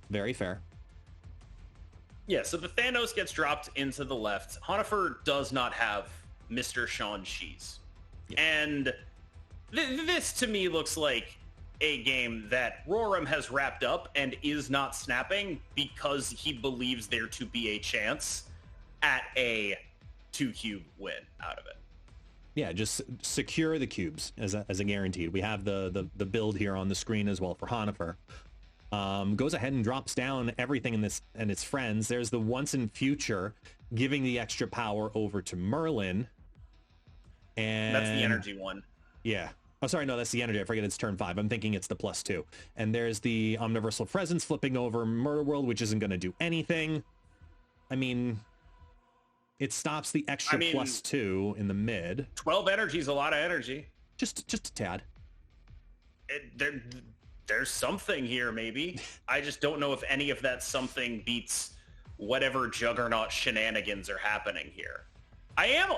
Very fair.
Yeah, so the Thanos gets dropped into the left. Honifer does not have Mr. Sean Shees. Yeah. And this to me looks like a game that Roram has wrapped up and is not snapping because he believes there to be a chance at a 2-cube win out of it.
Yeah, just secure the cubes as a guaranteed. We have the build here on the screen as well for Honifer. Goes ahead and drops down everything in this and its friends. There's the once in future giving the extra power over to Merlin. And
that's the energy one.
Yeah. Oh, sorry, no, that's the energy. I forget it's turn 5. I'm thinking it's the +2. And there's the Omniversal Presence flipping over Murder World, which isn't going to do anything. I mean, it stops the extra +2 in the mid.
12 energy is a lot of energy.
Just a tad.
There's something here, maybe. I just don't know if any of that something beats whatever Juggernaut shenanigans are happening here. I am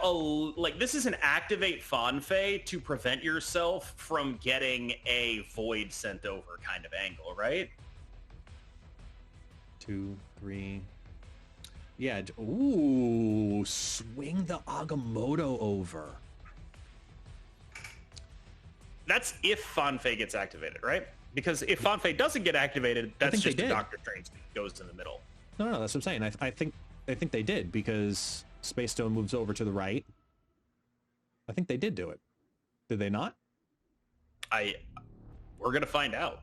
like, this is an activate Fanfei to prevent yourself from getting a void sent over kind of angle, right?
2, 3. Yeah. Ooh, swing the Agamotto over.
That's if Fanfei gets activated, right? Because if Fanfei doesn't get activated, that's just a Doctor Strange that goes in the middle.
No, that's what I'm saying. I think they did, because Space Stone moves over to the right. I think they did do it. Did they not?
We're gonna find out.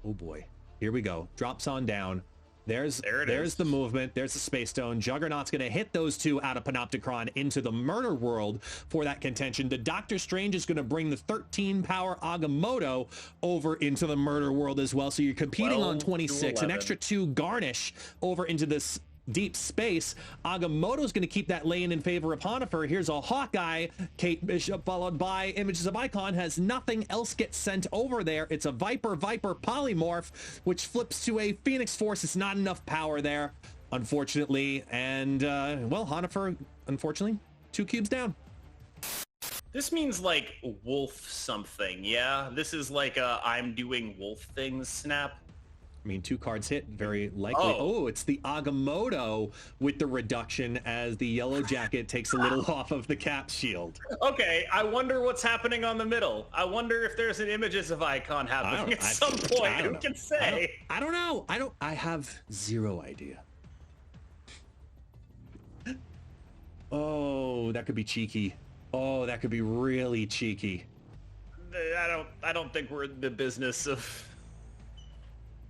Oh boy. Here we go. Drops on down. There's the movement. There's the Space Stone. Juggernaut's going to hit those two out of Panopticon into the murder world for that contention. The Doctor Strange is going to bring the 13 power Agamotto over into the murder world as well. So you're competing on 26. An extra 2 garnish over into this deep space. Agamotto's going to keep that lane in favor of Honifer. Here's a Hawkeye. Kate Bishop followed by Images of Icon. Has nothing else get sent over there. It's a Viper polymorph, which flips to a Phoenix Force. It's not enough power there, unfortunately. And, well, Honifer, unfortunately, 2 cubes down.
This means like wolf something, yeah? This is like a I'm doing wolf things snap.
I mean, 2 cards hit, very likely. Oh, it's the Agamotto with the reduction as the Yellow Jacket takes a little off of the cap shield.
Okay, I wonder what's happening on the middle. I wonder if there's an Images of Icon happening at some point. Who can say?
I don't know. I have 0 idea. Oh, that could be cheeky. Oh, that could be really cheeky.
I don't think we're in the business of...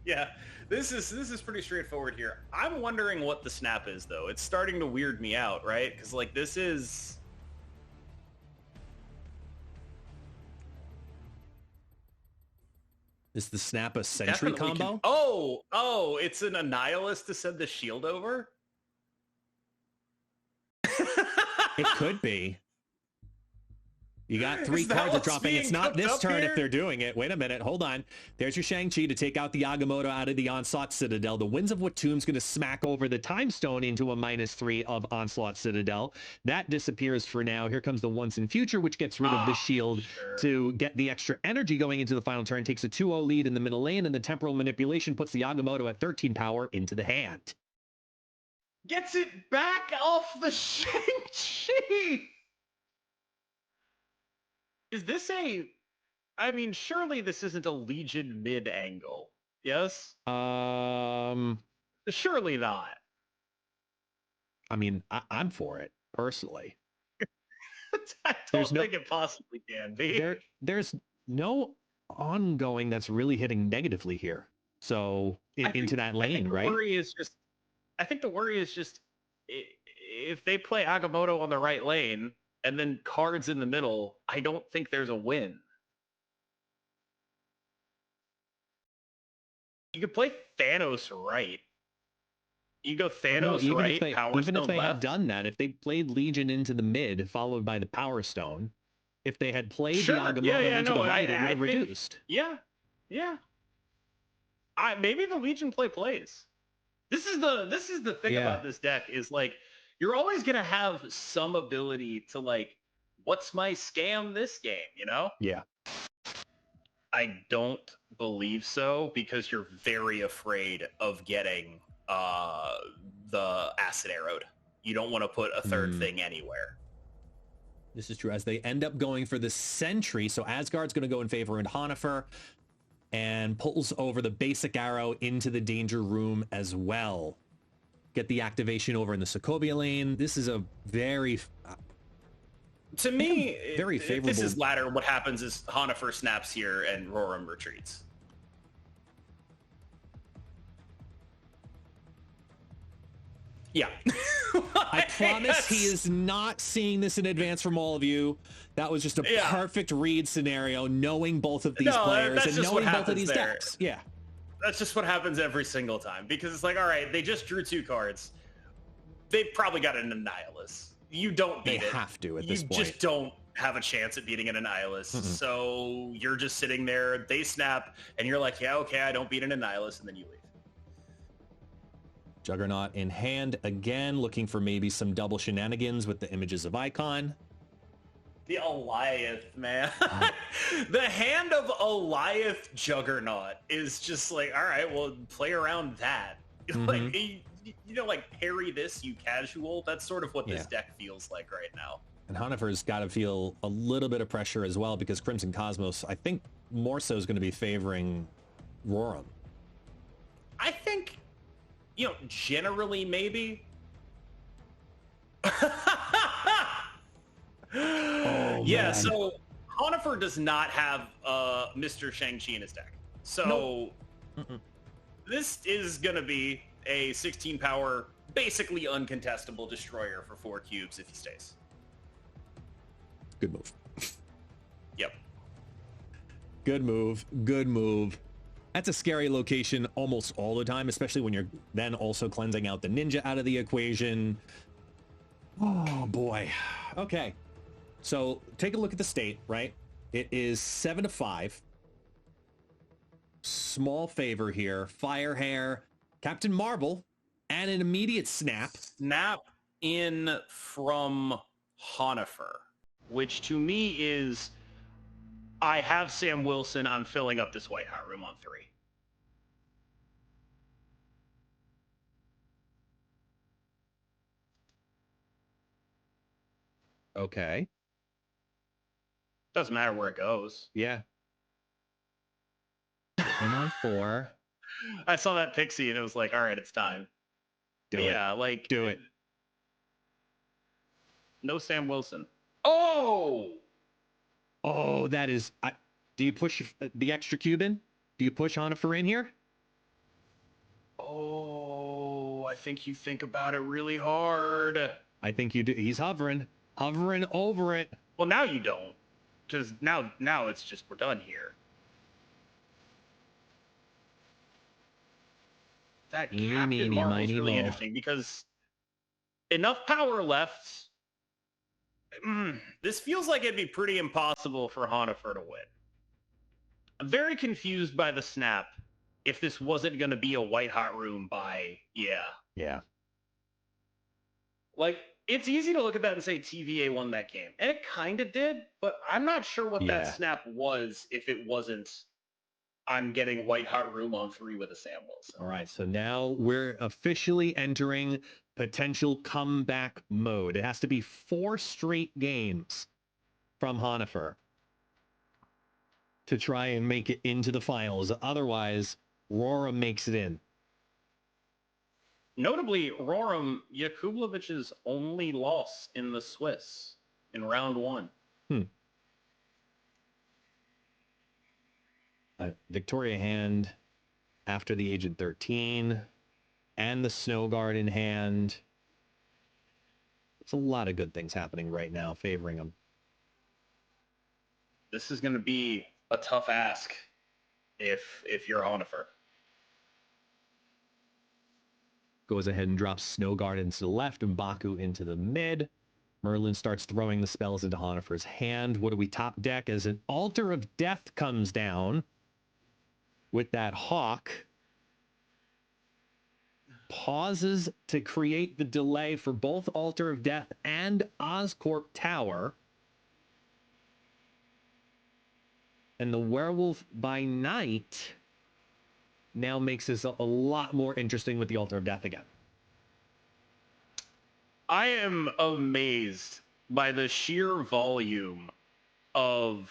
Yeah, this is pretty straightforward here. I'm wondering what the snap is, though. It's starting to weird me out, right? Because, like, this is...
Is the snap a Sentry combo?
Oh, it's an Annihilus to send the shield over?
It could be. You got 3 cards are dropping. It's not this turn here? If they're doing it. Wait a minute. Hold on. There's your Shang-Chi to take out the Agamotto out of the Onslaught Citadel. The Winds of Watum's going to smack over the Time Stone into a -3 of Onslaught Citadel. That disappears for now. Here comes the Once in Future, which gets rid of the shield to get the extra energy going into the final turn. Takes a 2-0 lead in the middle lane, and the Temporal Manipulation puts the Agamotto at 13 power into the hand.
Gets it back off the Shang-Chi! Is this I mean, surely this isn't a Legion mid angle. Yes? Surely not.
I mean, I'm for it, personally.
I don't think it possibly can be.
There's no ongoing that's really hitting negatively here. So, into that lane, right?
I think the worry is just if they play Agamotto on the right lane, and then cards in the middle, I don't think there's a win. You could play Thanos right. You go Thanos right, Power
even
Stone
if they
left.
had done that, if they played Legion into the mid, followed by the Power Stone, if they had played the Agamotto into the right, it would have reduced.
Yeah. Maybe the Legion play plays. This is the thing about this deck is like, you're always going to have some ability to like, what's my scam this game, you know?
Yeah.
I don't believe so because you're very afraid of getting the acid arrowed. You don't want to put a third thing anywhere.
This is true. As they end up going for the Sentry, so Asgard's going to go in favor of Honifer and pulls over the basic arrow into the danger room as well. Get the activation over in the Sokovia lane. This is a very...
to me,
very favorable.
If this is ladder, what happens is Honifer snaps here and Roram retreats. Yeah.
I promise he is not seeing this in advance from all of you. That was just a perfect read scenario, knowing both of these players and knowing both of these decks. Yeah.
That's just what happens every single time because it's like, all right, they just drew 2 cards. They've probably got an Annihilus. You don't beat it.
They have to at this point.
You just don't have a chance at beating an Annihilus. So you're just sitting there, they snap, and you're like, yeah, okay, I don't beat an Annihilus, and then you leave.
Juggernaut in hand again, looking for maybe some double shenanigans with the images of Icon.
The Eliath, man. The hand of Eliath Juggernaut is just like, all right, well, play around that. Like, like parry this, you casual. That's sort of what this deck feels like right now.
And Honifer's got to feel a little bit of pressure as well, because Crimson Cosmos, I think, more so is going to be favoring Roram.
I think, generally maybe. Yeah, so Honifer does not have Mr. Shang-Chi in his deck. So this is going to be a 16 power, basically uncontestable destroyer for 4 cubes if he stays.
Good move.
Yep.
Good move. Good move. That's a scary location almost all the time, especially when you're then also cleansing out the ninja out of the equation. Oh, boy. Okay. So take a look at the state, right? It is 7-5. Small favor here. Fire Hair, Captain Marvel, and an immediate snap.
Snap in from Honifer, which to me is, I have Sam Wilson, I'm filling up this White Hot Room on 3.
Okay.
Doesn't matter where it goes.
Yeah. 1 on 4.
I saw that pixie and it was like, all right, it's time.
Do it.
Yeah, like...
Do it.
No Sam Wilson.
Oh, that is... do you push the extra cube in? Do you push Honifer in here?
Oh, I think you think about it really hard.
I think you do. He's hovering over it.
Well, now you don't. Because now it's just, we're done here. That Captain Marvel's really interesting because enough power left. This feels like it'd be pretty impossible for Honifer to win. I'm very confused by the snap. If this wasn't going to be a White Hot Room by,
Yeah.
Like, it's easy to look at that and say TVA won that game. And it kind of did, but I'm not sure what that snap was if it wasn't, I'm getting White Hot Room on 3 with a Sam Wilson.
All right, so now we're officially entering potential comeback mode. It has to be 4 straight games from Honifer to try and make it into the finals. Otherwise, Roram makes it in.
Notably, Roram, Yakublevic's only loss in the Swiss in round 1.
Victoria hand after the age of 13 and the Snow Guard in hand. There's a lot of good things happening right now favoring him.
This is going to be a tough ask if you're Honifer.
Goes ahead and drops Snow Guard into the left and Baku into the mid. Merlin starts throwing the spells into Honifer's hand. What do we top deck as an Altar of Death comes down with that Hawk. Pauses to create the delay for both Altar of Death and Oscorp Tower. And the Werewolf by Night now makes this a lot more interesting with the Altar of Death again.
I am amazed by the sheer volume of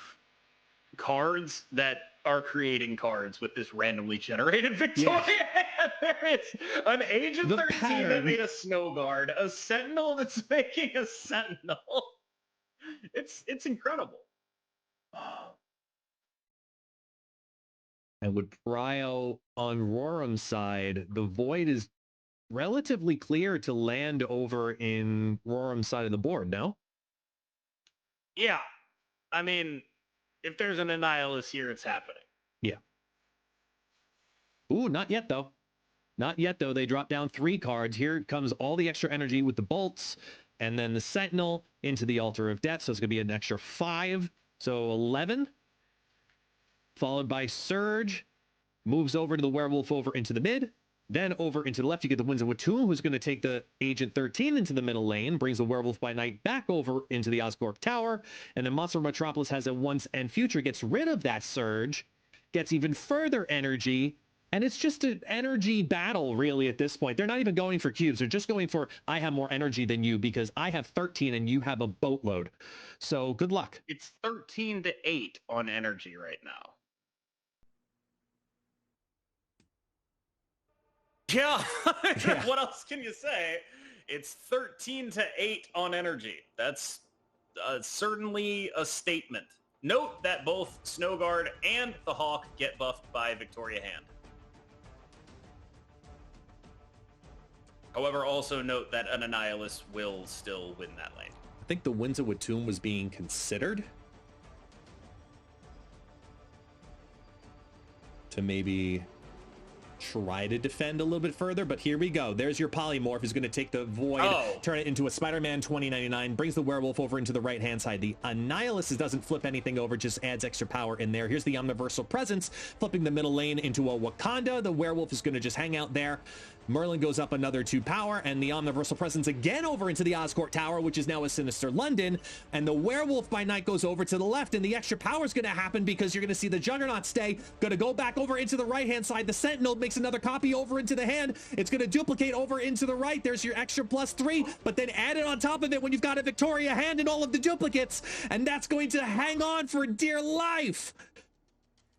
cards that are creating cards with this randomly generated Victoria. Yeah. There is an Age of 13 that made a Snow Guard, a Sentinel that's making a Sentinel. It's incredible.
And with Prio on Roram's side, the Void is relatively clear to land over in Roram's side of the board, no?
Yeah. I mean, if there's an Annihilus here, it's happening.
Yeah. Ooh, not yet, though. Not yet, though. They drop down 3 cards. Here comes all the extra energy with the bolts, and then the Sentinel into the Altar of Death, so it's going to be an extra 5. So 11. Followed by Surge. Moves over to the Werewolf over into the mid. Then over into the left, you get the Winds of Watum, who's going to take the Agent 13 into the middle lane, brings the Werewolf by Night back over into the Oscorp Tower, and then Monster Metropolis has a once and future, gets rid of that surge, gets even further energy, and it's just an energy battle, really, at this point. They're not even going for cubes. They're just going for, I have more energy than you because I have 13 and you have a boatload. So good luck.
It's 13-8 on energy right now. Yeah. What else can you say? It's 13-8 on energy. That's certainly a statement. Note that both Snowguard and the Hawk get buffed by Victoria Hand. However, also note that an Annihilus will still win that lane.
I think the Winds of Watum was being considered to maybe try to defend a little bit further, but here we go. There's your Polymorph, who's going to take the Void, turn it into a Spider-Man 2099, brings the Werewolf over into the right-hand side. The Annihilus doesn't flip anything over, just adds extra power in there. Here's the Omniversal Presence, flipping the middle lane into a Wakanda. The Werewolf is going to just hang out there. Merlin goes up another 2 power, and the Omniversal Presence again over into the Oscorp Tower, which is now a Sinister London, and the Werewolf by Night goes over to the left, and the extra power is going to happen because you're going to see the Juggernaut stay, going to go back over into the right-hand side. The Sentinel makes another copy over into the hand. It's going to duplicate over into the right. There's your extra +3, but then add it on top of it when you've got a Victoria Hand and all of the duplicates, and that's going to hang on for dear life.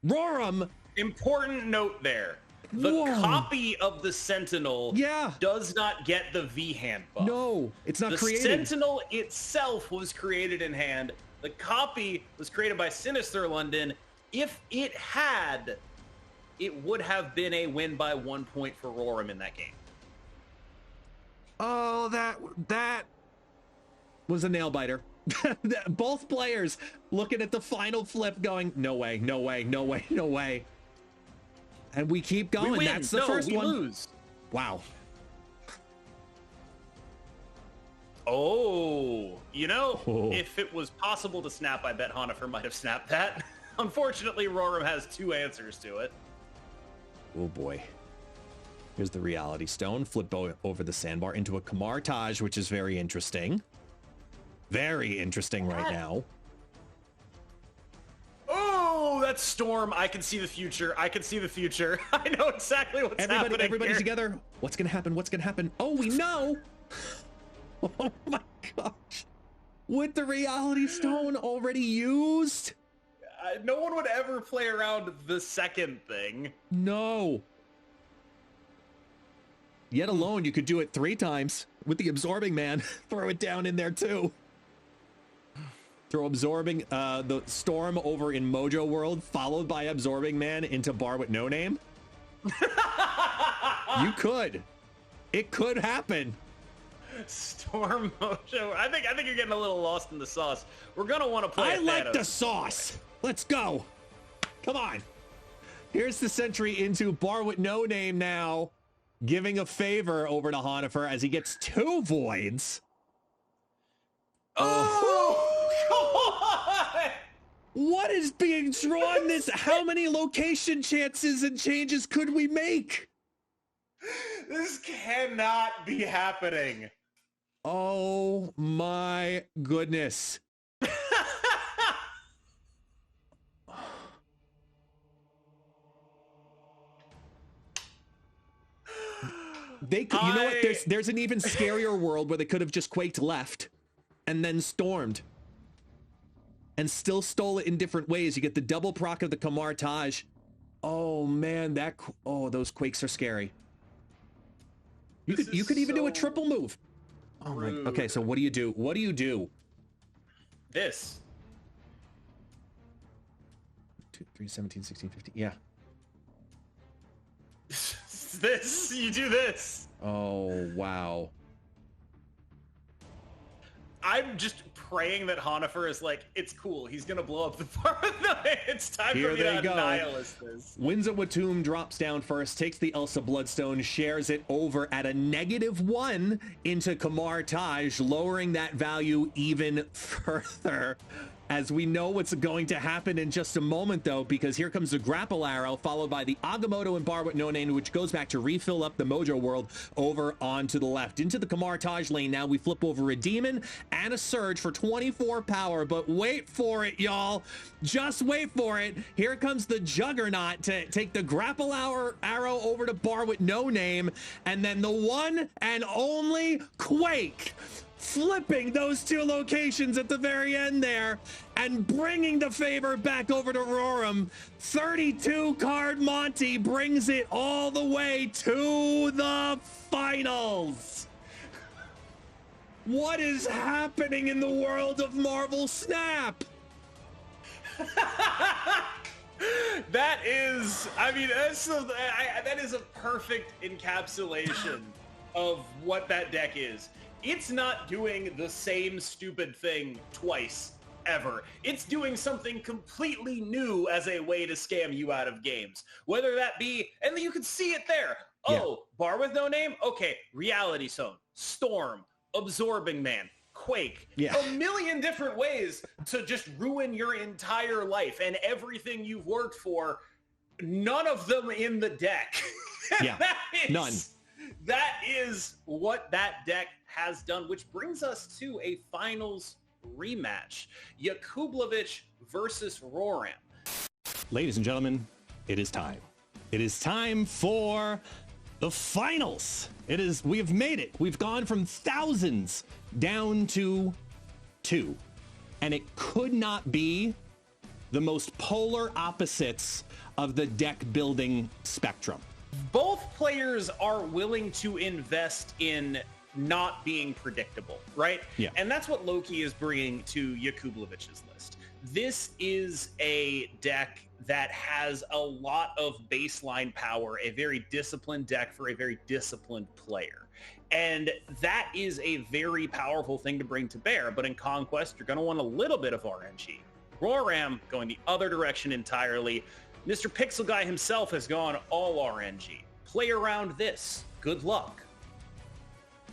Roram.
Important note there. The copy of the Sentinel does not get the V-Hand buff.
No, it's not created.
The Sentinel itself was created in hand. The copy was created by Sinister London. If it had, it would have been a win by 1 point for Roram in that game.
Oh, that was a nail biter. Both players looking at the final flip going, no way, no way, no way, no way. And we keep going.
We win.
That's the first one.
Lose.
Wow.
Oh, you know, if it was possible to snap, I bet Honifer might have snapped that. Unfortunately, Roram has 2 answers to it.
Oh boy. Here's the Reality Stone. Flip over the sandbar into a Kamartage, which is very interesting. Very interesting right now.
Oh, that's Storm. I can see the future. I can see the future. I know exactly what's happening.
Everybody
here.
together. What's going to happen? What's going to happen? Oh, we know. Oh my gosh. With the Reality Stone already used?
No one would ever play around the second thing.
No. Yet alone, you could do it 3 times with the Absorbing Man. Throw it down in there too. Throw Absorbing the Storm over in Mojo World, followed by Absorbing Man into Bar with No Name. You could. It could happen.
Storm Mojo. I think you're getting a little lost in the sauce. We're gonna want to play.
I like the sauce. Let's go. Come on. Here's the Sentry into Bar with No Name now, giving a favor over to Honifer as he gets 2 voids.
Oh!
What is being drawn this? How many location chances and changes could we make?
This cannot be happening.
Oh my goodness. You know what? There's an even scarier world where they could have just quaked left and then stormed and still stole it in different ways. You get the double proc of the Kamartage. Oh man, those quakes are scary. You could even do a triple move. Oh my. Okay, so what do you do? What do you do?
This.
2, 3, 17, 16, 15. Yeah.
This. You do this.
Oh, wow.
I'm just praying that Honifer is like, it's cool. He's going to blow up the bar. No, it's time for me to annihilate this.
Winds of Watum drops down first, takes the Elsa Bloodstone, shares it over at a -1 into Kamartage, lowering that value even further. as we know what's going to happen in just a moment, though, because here comes the grapple arrow, followed by the Agamotto and Bar with no name, which goes back to refill up the Mojo World over onto the left. Into the Kamartage lane now, we flip over a Demon and a Surge for 24 power, but wait for it, y'all. Just wait for it. Here comes the Juggernaut to take the grapple arrow over to Bar with no name, and then the one and only Quake, flipping those two locations at the very end there and bringing the favor back over to Roram. 32 card Monty brings it all the way to the finals. What is happening in the world of Marvel Snap?
That is, I mean, that is a perfect encapsulation of what that deck is. It's not doing the same stupid thing twice, ever. It's doing something completely new as a way to scam you out of games. Whether that be, and you can see it there. Oh, Bar with no name? Okay, Reality Zone, Storm, Absorbing Man, Quake.
Yeah.
A million different ways to just ruin your entire life and everything you've worked for. None of them in the deck.
Yeah, none.
That is what that deck has done, which brings us to a finals rematch. Yakublovich versus Roram.
Ladies and gentlemen, it is time. It is time for the finals. We have made it. We've gone from thousands down to 2. And it could not be the most polar opposites of the deck building spectrum.
Both players are willing to invest in not being predictable, right?
Yeah.
And that's what Loki is bringing to Yakublovich's list. This is a deck that has a lot of baseline power, a very disciplined deck for a very disciplined player. And that is a very powerful thing to bring to bear. But in Conquest, you're going to want a little bit of RNG. Roram going the other direction entirely. Mr. Pixel Guy himself has gone all RNG. Play around this. Good luck.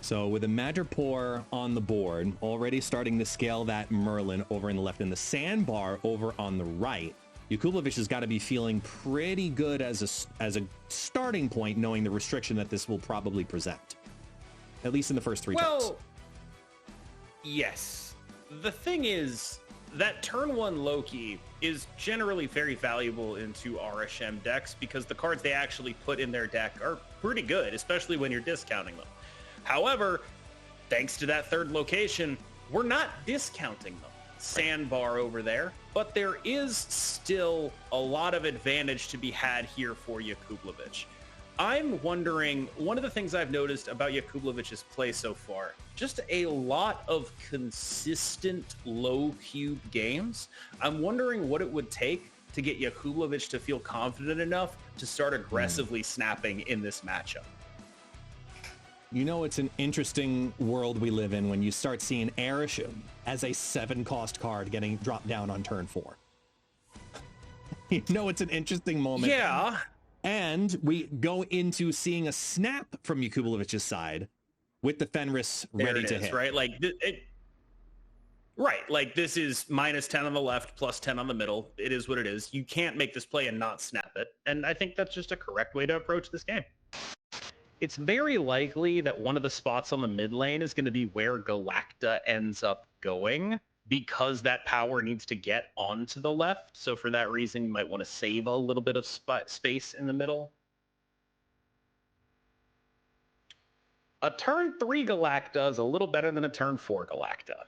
So with a Madripoor on the board, already starting to scale that Merlin over in the left and the Sandbar over on the right, Yakublovich has got to be feeling pretty good as a starting point, knowing the restriction that this will probably present. At least in the first 3 turns.
Well, yes. The thing is that turn 1 Loki is generally very valuable into RSM decks because the cards they actually put in their deck are pretty good, especially when you're discounting them. However, thanks to that third location, we're not discounting them. Sandbar over there, but there is still a lot of advantage to be had here for Yakublovich. I'm wondering, one of the things I've noticed about Yakublovich's play so far, just a lot of consistent low cube games. I'm wondering what it would take to get Yakublovich to feel confident enough to start aggressively snapping in this matchup.
You know, it's an interesting world we live in when you start seeing Erisham as a 7-cost card getting dropped down on turn 4. You know, it's an interesting moment.
Yeah.
And we go into seeing a snap from Yakublovich's side with the Fenris ready to hit.
Right? Right. Like, this is -10 on the left, +10 on the middle. It is what it is. You can't make this play and not snap it. And I think that's just a correct way to approach this game. It's very likely that one of the spots on the mid lane is going to be where Galacta ends up going because that power needs to get onto the left. So for that reason, you might want to save a little bit of space in the middle. A turn 3 Galacta is a little better than a turn 4 Galacta.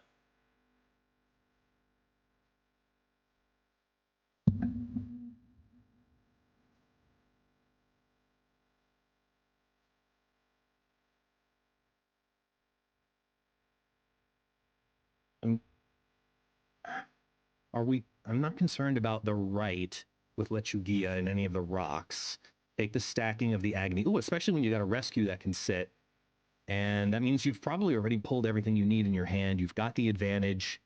I'm not concerned about the right with Lechugia and any of the rocks. Take the stacking of the Agony. Ooh, especially when you got a rescue that can sit. And that means you've probably already pulled everything you need in your hand. You've got the advantage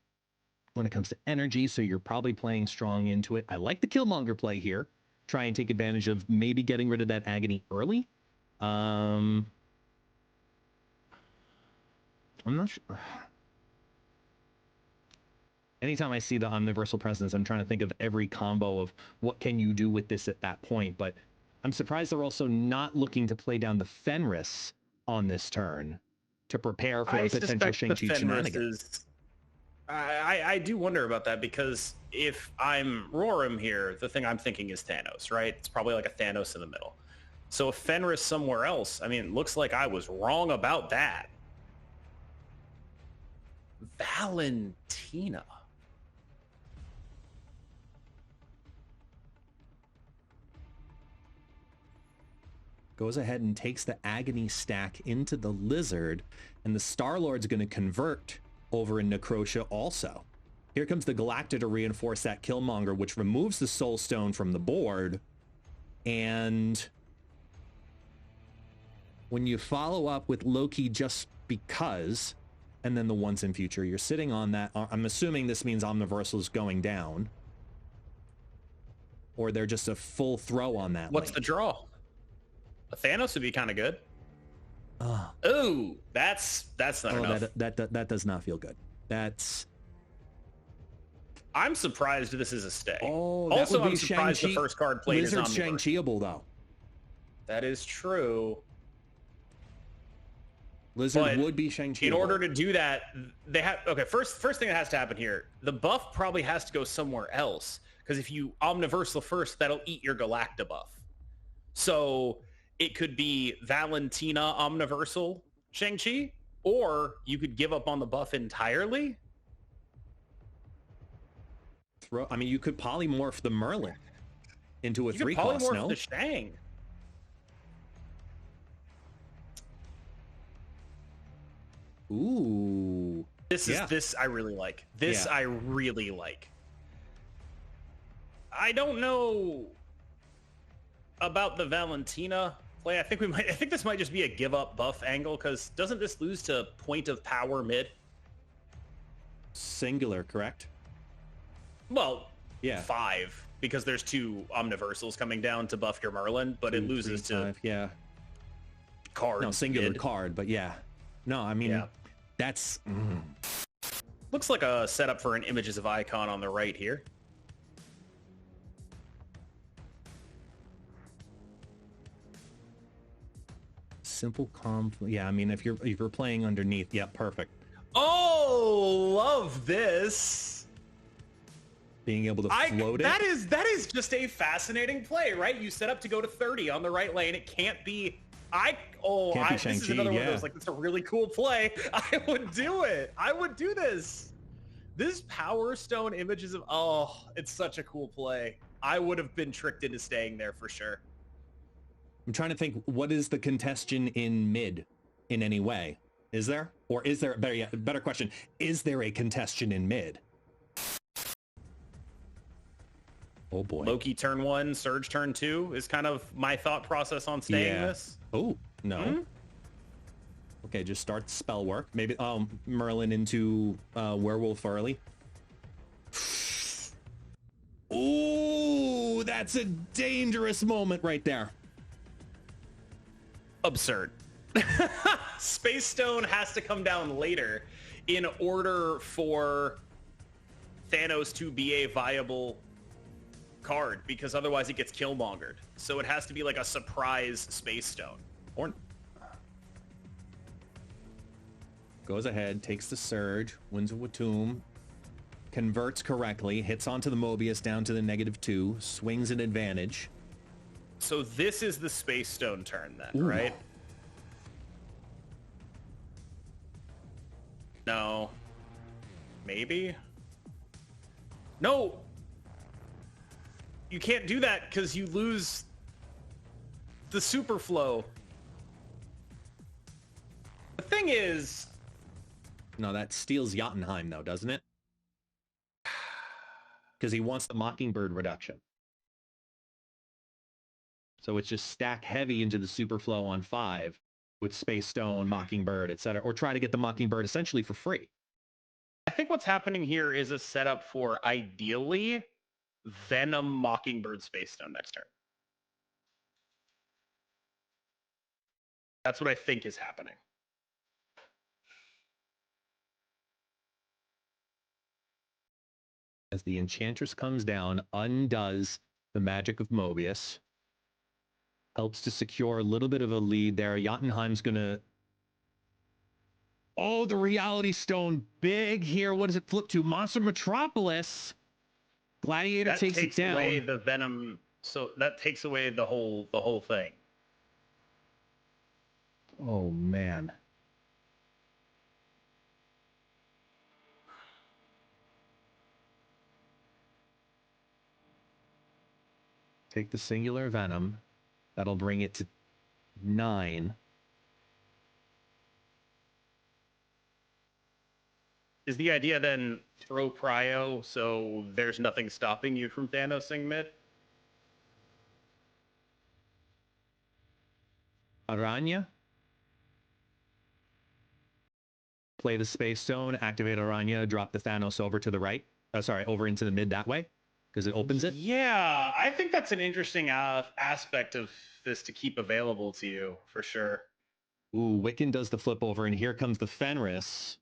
when it comes to energy, so you're probably playing strong into it. I like the Killmonger play here. Try and take advantage of maybe getting rid of that Agony early. I'm not sure. Anytime I see the Omniversal Presence, I'm trying to think of every combo of what can you do with this at that point. But I'm surprised they're also not looking to play down the Fenris on this turn to prepare for
I
a potential
suspect the
Shang-Chi
Fenris
shenanigan.
is. I do wonder about that because if I'm Roram here, the thing I'm thinking is Thanos, right? It's probably like a Thanos in the middle. So if Fenris somewhere else, I mean, it looks like I was wrong about that. Valentina.
Goes ahead and takes the Agony stack into the Lizard, and the Star-Lord's going to convert over in Necrotia also. Here comes the Galacta to reinforce that Killmonger, which removes the Soul Stone from the board. And when you follow up with Loki just because, and then the once in future, you're sitting on that. I'm assuming this means Omniversal's going down. Or they're just a full throw on that.
What's the draw? A Thanos would be kind of good.
Oh,
Ooh, that's not enough.
That does not feel good.
I'm surprised this is a stay.
Oh,
also, I'm surprised the first card played is
Lizard's
Omniverse.
Shang-Chiable, though.
That is true.
Lizard
But
would be Shang-Chiable.
in order to do that, they have... Okay, first thing that has to happen here, the buff probably has to go somewhere else. Because if you Omniversal first, that'll eat your Galacta buff. So it could be Valentina Omniversal Shang-Chi, or you could give up on the buff entirely.
I mean, you could polymorph the Merlin into a
You could
3-cost,
polymorph
no?
the Shang.
Ooh.
This I really like. This
Yeah.
I really like. I don't know about the Valentina play. I think this might just be a give up buff angle, because doesn't this lose to point of power mid?
Singular, correct?
Well,
Yeah.
5, because there's 2 Omniversals coming down to buff your Merlin, but it
2,
loses
3,
to
5, yeah.
card.
No, singular
mid.
card, but yeah. No, I mean,
Yeah.
that's...
Looks like a setup for an Images of Icon on the right here.
Simple conflict. Yeah, I mean, if you're playing underneath, yeah, perfect.
Oh, love this.
Being able to float it.
That is just a fascinating play, right? You set up to go to 30 on the right lane. It can't be... this is
Shang-Chi,
another one of
yeah.
those, like, it's a really cool play. I would do it. I would do this. This Power Stone Images of... Oh, it's such a cool play. I would have been tricked into staying there for sure.
I'm trying to think, what is the congestion in mid in any way? Is there? Or is there... Better question. Is there a congestion in mid? Oh boy.
Loki turn 1, Surge turn 2 is kind of my thought process on staying this.
Oh, no. Okay, just start spell work. Maybe Merlin into Werewolf early. Ooh, that's a dangerous moment right there.
Absurd. Space Stone has to come down later in order for Thanos to be a viable card, because otherwise it gets Killmongered. So it has to be like a surprise Space Stone.
Or goes ahead, takes the Surge, wins a Watum, converts correctly, hits onto the Mobius down to the -2, swings an advantage.
So this is the Space Stone turn then,
Ooh.
right? No. Maybe? No! You can't do that because you lose the super flow. The thing is...
No, that steals Jotunheim though, doesn't it? Because he wants the Mockingbird reduction. So it's just stack heavy into the Superflow on 5 with Space Stone, Mockingbird, etc. Or try to get the Mockingbird essentially for free.
I think what's happening here is a setup for, ideally, Venom Mockingbird Space Stone next turn. That's what I think is happening.
As the Enchantress comes down, undoes the magic of Mobius. Helps to secure a little bit of a lead there. Jotunheim's going to... Oh, the Reality Stone. Big here. What does it flip to? Monster Metropolis. Gladiator
That
takes it down.
away the Venom, so that takes away the whole thing.
Oh, man. Take the singular Venom. That'll bring it to 9.
Is the idea then throw Cryo so there's nothing stopping you from Thanosing mid?
Aranya. Play the Space Stone, activate Aranya, drop the Thanos over to the right. Over into the mid that way, because it opens it.
Yeah, I think that's an interesting aspect of this to keep available to you, for sure.
Ooh, Wiccan does the flip over, and here comes the Fenris.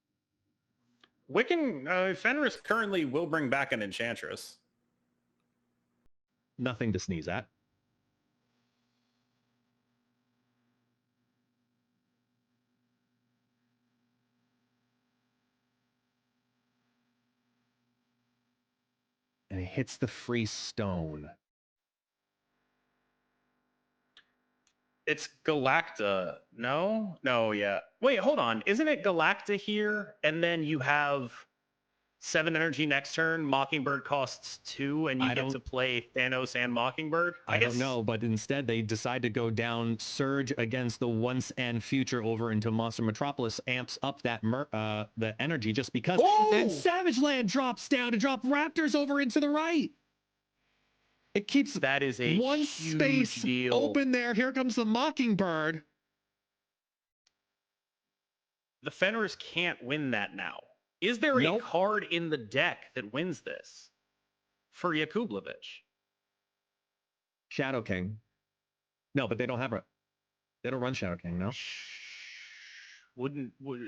Fenris currently will bring back an Enchantress.
Nothing to sneeze at. And it hits the free stone.
It's Galacta. No, yeah. Wait, hold on. Isn't it Galacta here? And then you have 7 energy next turn. Mockingbird costs 2, and you get to play Thanos and Mockingbird.
I don't know, but instead they decide to go down Surge against the Once and Future over into Monster Metropolis, amps up that the energy just because.
Oh!
And Savage Land drops down to drop Raptors over into the right. It keeps
that is a
one
huge
space
deal.
Open there. Here comes the Mockingbird.
The Fenris can't win that now. Is there a card in the deck that wins this for Yakublovich?
Shadow King. No, but they don't have they don't run Shadow King, no?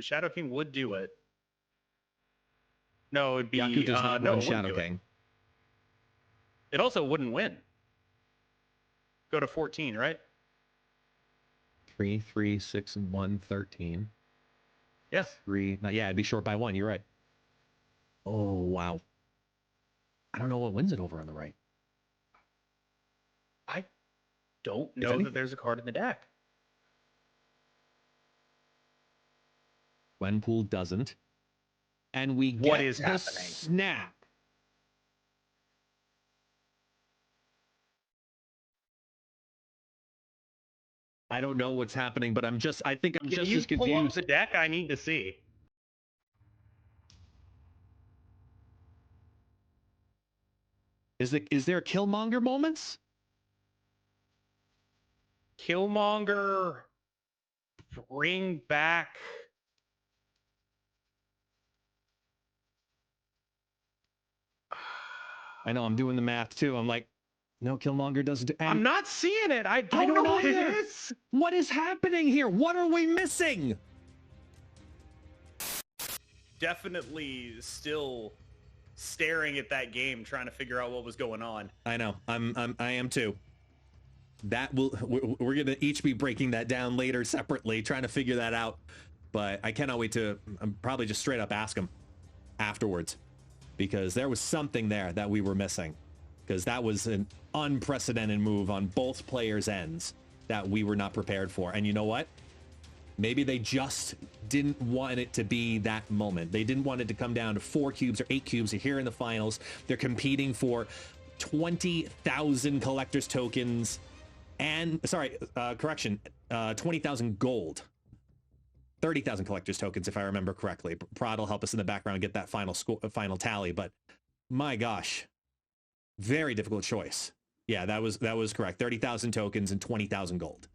Shadow King would do it. No, it'd be
Yaku does not run
it
Shadow King.
It also wouldn't win. Go to 14, right?
3, 3, 6, and 1, 13.
Yes.
3. Yeah, it'd be short by 1. You're right. Oh, wow. I don't know what wins it over on the right.
I don't know that there's a card in the deck.
Gwenpool doesn't. And we get
what is
the
happening?
Snap. I don't know what's happening, but I think I'm just as confused.
Pull up the deck? I need to see.
Is there Killmonger moments?
Killmonger, bring back.
I know, I'm doing the math too. I'm like, no, Killmonger doesn't do.
I'm not seeing it. I don't know what it is.
What is happening here? What are we missing?
Definitely still staring at that game, trying to figure out what was going on.
I know. I am too. We're gonna each be breaking that down later separately, trying to figure that out. But I cannot wait to probably just straight up ask him afterwards, because there was something there that we were missing, because that was an unprecedented move on both players' ends that we were not prepared for. And you know what? Maybe they just didn't want it to be that moment. They didn't want it to come down to 4 cubes or 8 cubes here in the finals. They're competing for 20,000 collector's tokens and, 20,000 gold. 30,000 collector's tokens, if I remember correctly. Prod will help us in the background get that final tally, but my gosh, very difficult choice. Yeah, that was correct. 30,000 tokens and 20,000 gold.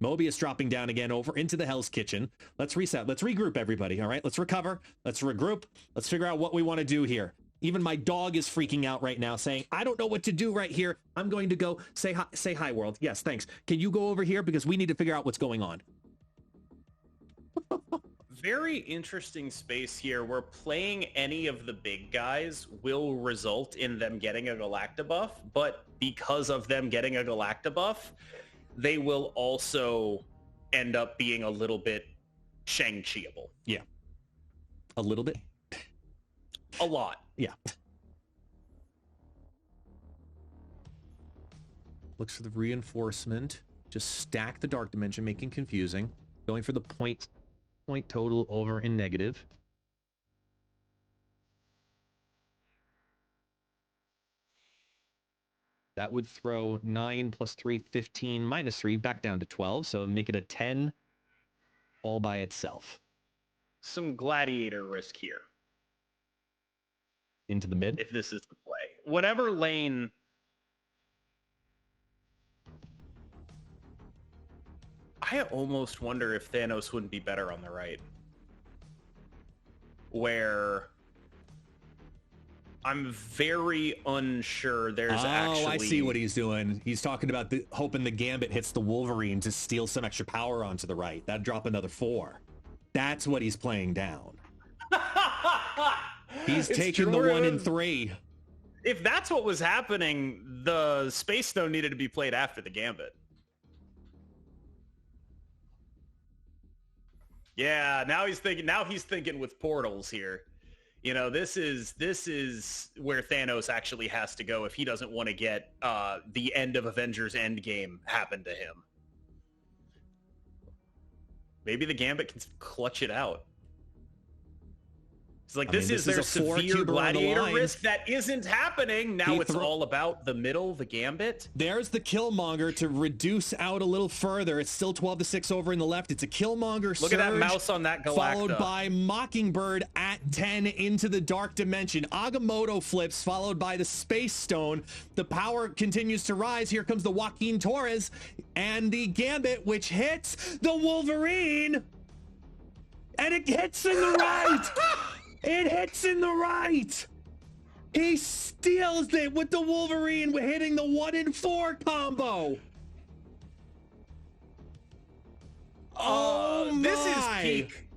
Mobius dropping down again over into the Hell's Kitchen. Let's reset. Let's regroup, everybody. All right, let's recover. Let's regroup. Let's figure out what we want to do here. Even my dog is freaking out right now, saying, I don't know what to do right here. I'm going to go say hi, world. Yes, thanks. Can you go over here? Because we need to figure out what's going on.
very interesting space here where playing any of the big guys will result in them getting a Galactabuff, but because of them getting a Galactabuff, they will also end up being a little bit Shang-Chi-able.
Yeah. A little bit.
A lot.
Yeah. Looks for the reinforcement. Just stack the Dark Dimension, making confusing. Going for the point total over in negative. That would throw 9 plus 3, 15, minus 3, back down to 12. So make it a 10 all by itself.
Some gladiator risk here.
Into the mid?
If this is the play. Whatever lane... I almost wonder if Thanos wouldn't be better on the right. Where... I'm very unsure there's actually...
Oh, I see what he's doing. He's talking about hoping the Gambit hits the Wolverine to steal some extra power onto the right. That'd drop another 4. That's what he's playing down. He's taking the 1 and 3.
If that's what was happening, the Space Stone needed to be played after the Gambit. Yeah, now he's thinking with portals here. You know, this is where Thanos actually has to go if he doesn't want to get the end of Avengers Endgame happen to him. Maybe the Gambit can clutch it out. It's like, this is their severe gladiator risk that isn't happening. Now it's all about the middle, the Gambit.
There's the Killmonger to reduce out a little further. It's still 12-6 over in the left. It's a Killmonger surge.
Look at that mouse on that Galacta.
Followed by Mockingbird at 10 into the Dark Dimension. Agamotto flips, followed by the Space Stone. The power continues to rise. Here comes the Joaquin Torres and the Gambit, which hits the Wolverine. And it hits in the right. It hits in the right. He steals it with the Wolverine hitting the 1 and 4 combo. Oh,
this is peak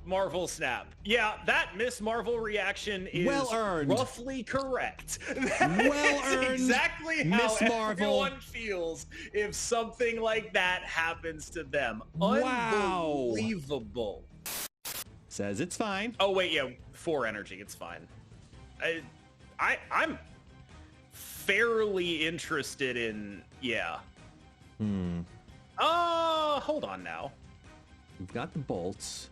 Marvel Snap. Yeah, that Miss Marvel reaction is
well earned.
Roughly correct.
Well earned.
Exactly how
Miss Marvel.
Everyone feels if something like that happens to them.
Wow.
Unbelievable.
Says it's fine.
Oh wait, yeah, 4 energy, it's fine. I'm fairly interested in, yeah. Hold on now.
We've got the bolts.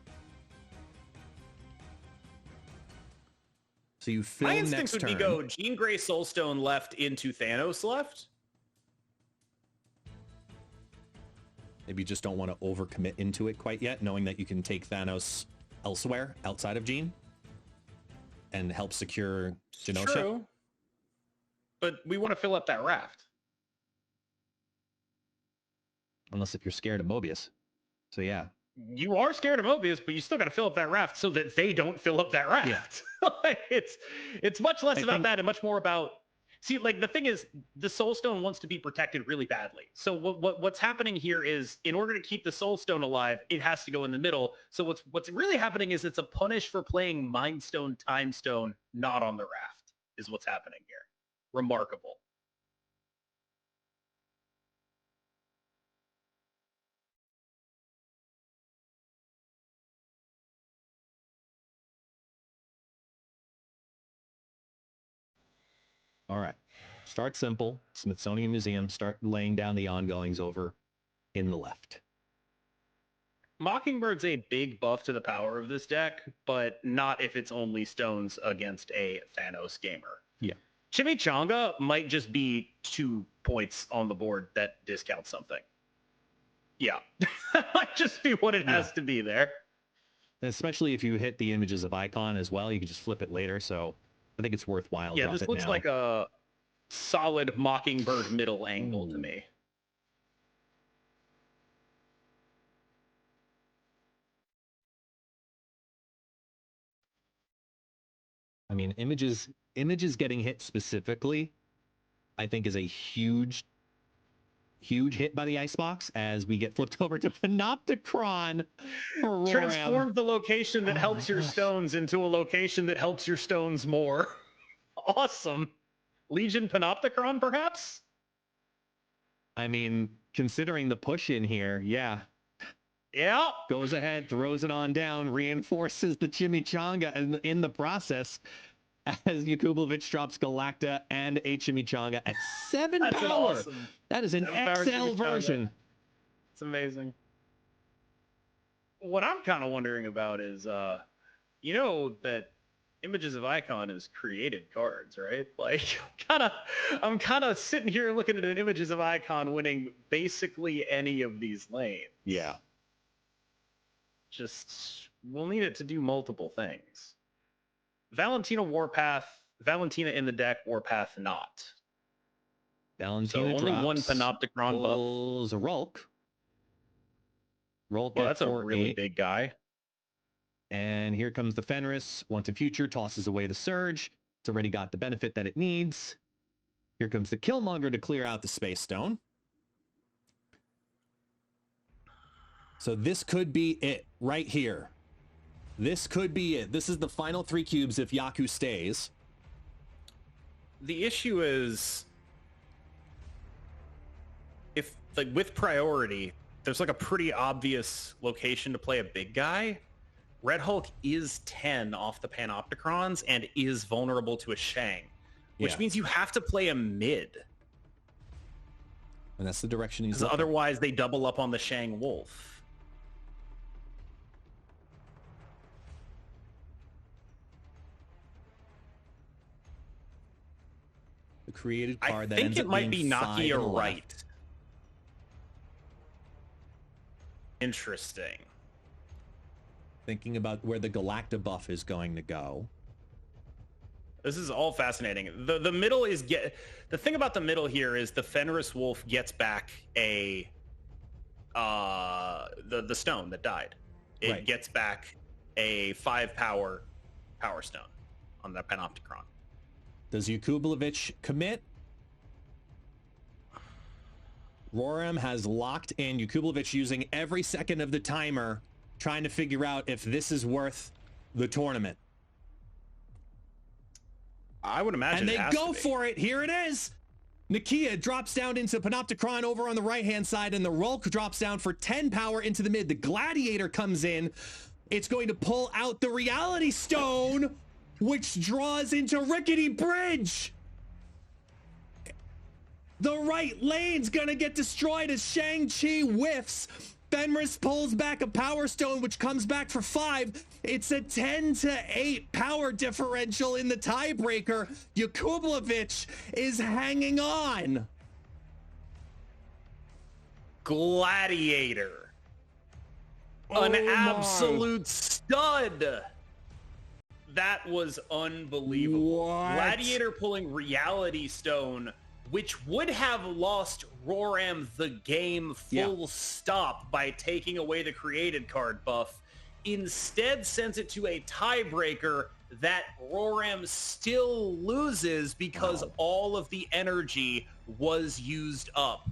So you fill
My
next
instincts would
turn.
be go Jean Grey Soulstone left into Thanos left.
Maybe you just don't want to overcommit into it quite yet, knowing that you can take Thanos elsewhere outside of Jean and help secure Genosha.
True. But we want to fill up that raft.
Unless if you're scared of Mobius. So yeah.
You are scared of Mobius, but you still got to fill up that raft so that they don't fill up that raft. Yeah. It's much less about that and much more about... See, like, the thing is, the Soul Stone wants to be protected really badly. So what's happening here is, in order to keep the Soul Stone alive, it has to go in the middle. So what's really happening is it's a punish for playing Mind Stone, Time Stone, not on the raft, is what's happening here. Remarkable.
All right. Start simple. Smithsonian Museum. Start laying down the ongoings over in the left.
Mockingbird's a big buff to the power of this deck, but not if it's only stones against a Thanos gamer.
Yeah.
Chimichanga might just be 2 points on the board that discounts something. Yeah. That might just be what it has to be there.
Especially if you hit the images of Icon as well, you can just flip it later, so I think it's worthwhile.
Yeah, this looks
now.
like a solid Mockingbird middle angle to me.
I mean, images getting hit specifically, I think is a huge Huge hit by the icebox as we get flipped over to Panopticon for Roram.
Transform the location that
Oh
helps
my
your
gosh.
stones into a location that helps your stones more. Awesome. Legion Panopticon, perhaps?
I mean, considering the push in here, yeah.
Yeah.
Goes ahead, throws it on down, reinforces the chimichanga in the process as Yakubovic drops Galacta and a chimichanga at 7
That's an
power.
awesome
That is an
7-power
XL
chimichanga.
version.
It's amazing. What I'm kind of wondering about is, you know that Images of Icon is created cards, right? Like, I'm kind of sitting here looking at an Images of Icon winning basically any of these lanes.
Yeah.
Just, we'll need it to do multiple things. Valentina Warpath, Valentina in the deck, Warpath not.
Valentina
So only
drops,
one Panopticon buff.
pulls a Rolk. Rolk
Well,
at
that's a really
4-8.
big guy.
And here comes the Fenris. Once a future, tosses away the Surge. It's already got the benefit that it needs. Here comes the Killmonger to clear out the Space Stone. So this could be it right here. This could be it. This is the final 3 cubes if Yaku stays.
The issue is, if like with priority, there's like a pretty obvious location to play a big guy. Red Hulk is 10 off the Panopticrons and is vulnerable to a Shang, which
Yeah.
means you have to play a mid.
And that's the direction he's
Because
looking.
otherwise they double up on the Shang Wolf.
The created
I
card that
think
ends
it
up
might
being
be
5
Nakia
and 11.
right. Interesting.
Thinking about where the Galacta buff is going to go.
This is all fascinating. The middle is the thing about the middle here is the Fenris Wolf gets back a the stone that died. It
Right.
gets back a 5 power stone on that Panopticon.
Does Yakubovic commit? Roram has locked in Yakubovic using every second of the timer, trying to figure out if this is worth the tournament.
I would imagine
And
it
they
has
go
to be.
for it. Here it is. Nakia drops down into Panopticon over on the right-hand side, and the Rolk drops down for 10 power into the mid. The Gladiator comes in. It's going to pull out the Reality Stone, which draws into Rickety Bridge. The right lane's gonna get destroyed as Shang-Chi whiffs. Fenris pulls back a Power Stone, which comes back for 5. It's a 10-8 power differential in the tiebreaker. Yakubovic is hanging on.
Gladiator. An
Oh my.
absolute stud. That was unbelievable.
What?
Gladiator pulling Reality Stone, which would have lost Roram the game full stop by taking away the created card buff, instead sends it to a tiebreaker that Roram still loses because all of the energy was used up.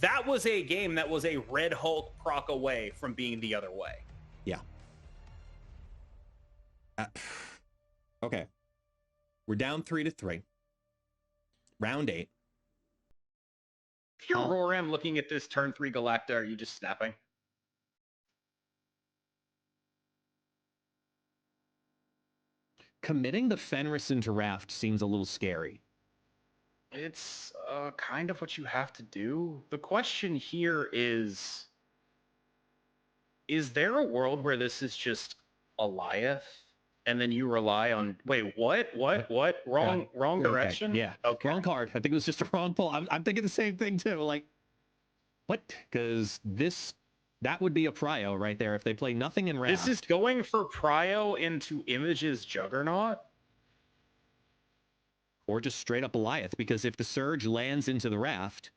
That was a game that was a Red Hulk proc away from being the other way.
Yeah. Okay. We're down 3-3. Round 8.
If you're Roram looking at this turn 3 Galacta, are you just snapping?
Committing the Fenris into Raft seems a little scary.
It's kind of what you have to do. The question here is there a world where this is just Eliath and then you rely on, wait, what? Wrong
Okay.
direction?
Yeah.
Okay.
Wrong card. I think it was just a wrong pull. I'm thinking the same thing too. Like, what? Because that would be a prio right there if they play nothing in Raft.
This is going for prio into Image's Juggernaut?
Or just straight up Eliath, because if the Surge lands into the Raft,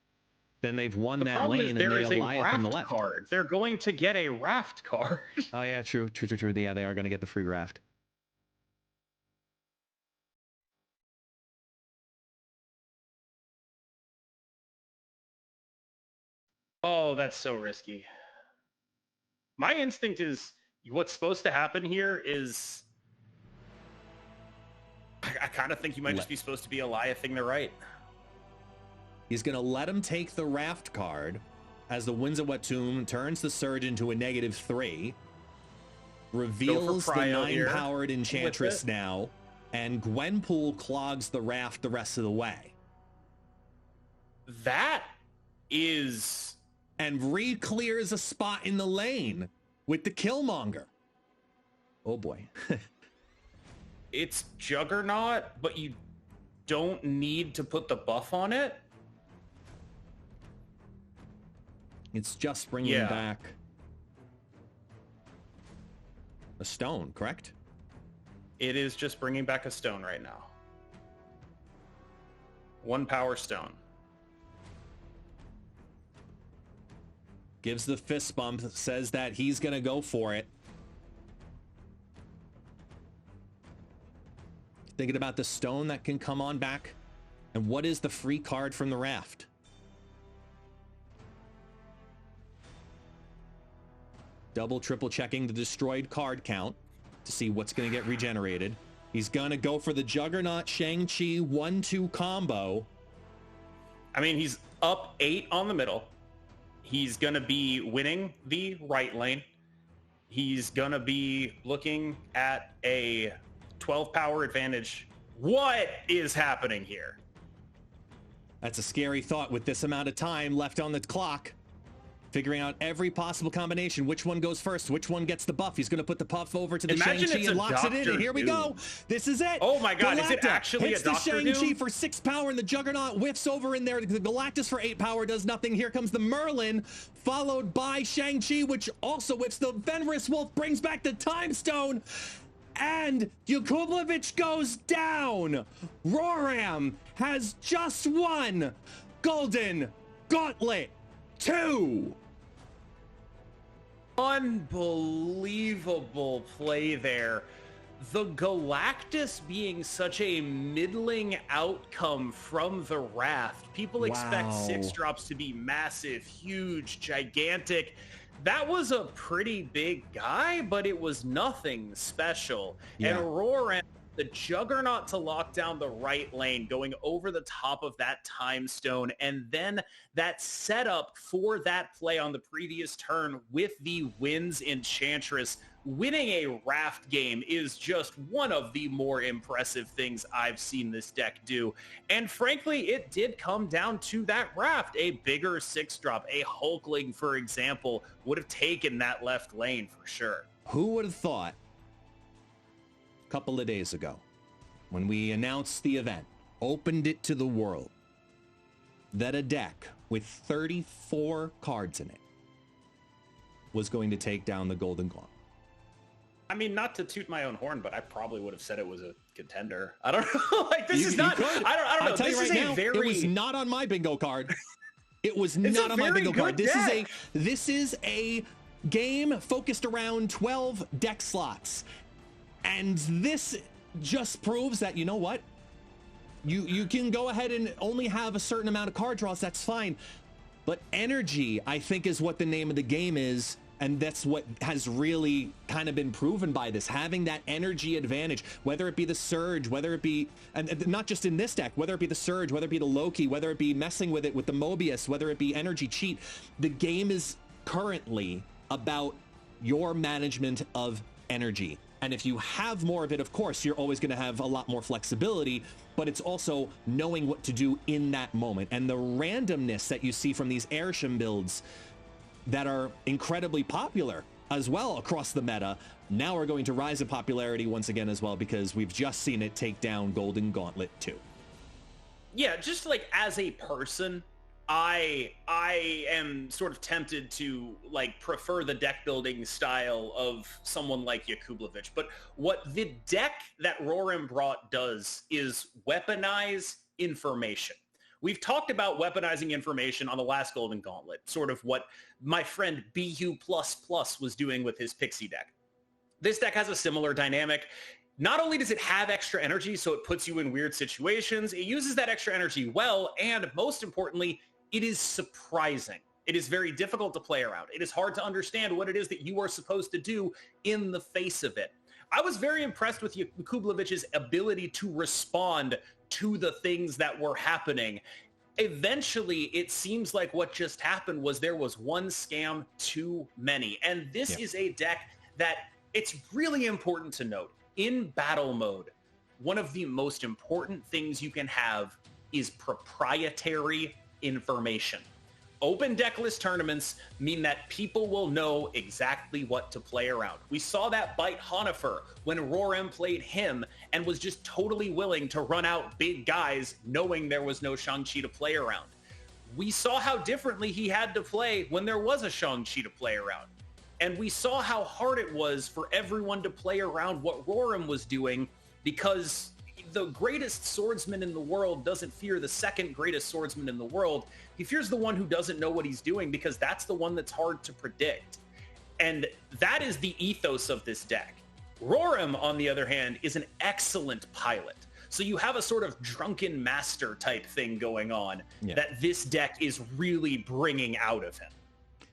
then they've won
The
that
problem
lane
is
and
there
they
is a
Eliath on the
Raft
left.
card. They're going to get a Raft card.
Oh yeah, true. Yeah, they are going to get the free Raft.
Oh, that's so risky. My instinct is what's supposed to happen here is
I kind of think you might just be supposed to be Eliathing the right.
He's going to let him take the Raft card as the Winds of Watoomb turns the Surge into a -3, reveals the
Cryo here
9-powered Enchantress now, and Gwenpool clogs the Raft the rest of the way.
That is...
And re-clears a spot in the lane with the Killmonger. Oh boy.
It's Juggernaut, but you don't need to put the buff on it.
It's just bringing back a stone, correct?
It is just bringing back a stone right now. 1 power stone.
Gives the fist bump, says that he's going to go for it. Thinking about the stone that can come on back. And what is the free card from the Raft? Double, triple checking the destroyed card count to see what's going to get regenerated. He's going to go for the Juggernaut Shang-Chi 1-2 combo.
I mean, he's up 8 on the middle. He's going to be winning the right lane. He's going to be looking at a 12 power advantage. What is happening here?
That's a scary thought with this amount of time left on the clock. Figuring out every possible combination. Which one goes first? Which one gets the buff? He's going to put the puff over to the Shang-Chi and locks it in. And here we go. This is it.
Oh my God,
Galactus
is it actually
hits
a Doctor
the Shang-Chi
Doom?
for 6 power, and the Juggernaut whiffs over in there. The Galactus for 8 power does nothing. Here comes the Merlin, followed by Shang-Chi, which also whiffs. The Fenris Wolf brings back the Time Stone. And Yakublovich goes down. Roram has just won Golden Gauntlet 2.
Unbelievable play there. The Galactus being such a middling outcome from the Raft. People expect 6 drops to be massive, huge, gigantic. That was a pretty big guy, but it was nothing special.
Yeah.
And Roran, the Juggernaut to lock down the right lane, going over the top of that Time Stone, and then that setup for that play on the previous turn with the Winds Enchantress. Winning a Raft game is just one of the more impressive things I've seen this deck do. And frankly, it did come down to that Raft. A bigger 6-drop, a Hulkling, for example, would have taken that left lane for sure.
Who would have thought a couple of days ago when we announced the event, opened it to the world, that a deck with 34 cards in it was going to take down the Golden Gauntlet?
I mean, not to toot my own horn, but I probably would have said it was a contender. I don't know. Like, this is not. I don't know.
I'll tell
This
you
is
right
a
now,
very.
it was not on my bingo card. It was
It's
not
a
on my
very
bingo
good
card.
deck.
This is a game focused around 12 deck slots, and this just proves that, you know what, you can go ahead and only have a certain amount of card draws. That's fine, but energy, I think, is what the name of the game is. And that's what has really kind of been proven by this, having that energy advantage, whether it be the Surge, whether it be, and not just in this deck, whether it be the Surge, whether it be the Loki, whether it be messing with it with the Mobius, whether it be energy cheat. The game is currently about your management of energy. And if you have more of it, of course, you're always going to have a lot more flexibility, but it's also knowing what to do in that moment. And the randomness that you see from these Airsham builds that are incredibly popular as well across the meta now are going to rise in popularity once again as well, because we've just seen it take down Golden Gauntlet 2.
Yeah, just like as a person, I am sort of tempted to like prefer the deck building style of someone like Yakublovich. But what the deck that Roram brought does is weaponize information. We've talked about weaponizing information on the last Golden Gauntlet, sort of what my friend BU++ was doing with his Pixie deck. This deck has a similar dynamic. Not only does it have extra energy, so it puts you in weird situations, it uses that extra energy well, and most importantly, it is surprising. It is very difficult to play around. It is hard to understand what it is that you are supposed to do in the face of it. I was very impressed with Kublevich's ability to respond to the things that were happening. Eventually, it seems like what just happened was there was one scam too many. And this is a deck that it's really important to note. In battle mode, one of the most important things you can have is proprietary information. Open decklist tournaments mean that people will know exactly what to play around. We saw that bite Honifer when Rorem played him and was just totally willing to run out big guys knowing there was no Shang-Chi to play around. We saw how differently he had to play when there was a Shang-Chi to play around. And we saw how hard it was for everyone to play around what Rorem was doing, because the greatest swordsman in the world doesn't fear the second greatest swordsman in the world. He fears the one who doesn't know what he's doing, because that's the one that's hard to predict. And that is the ethos of this deck. Rorem, on the other hand, is an excellent pilot. So you have a sort of drunken master type thing going on that this deck is really bringing out of him.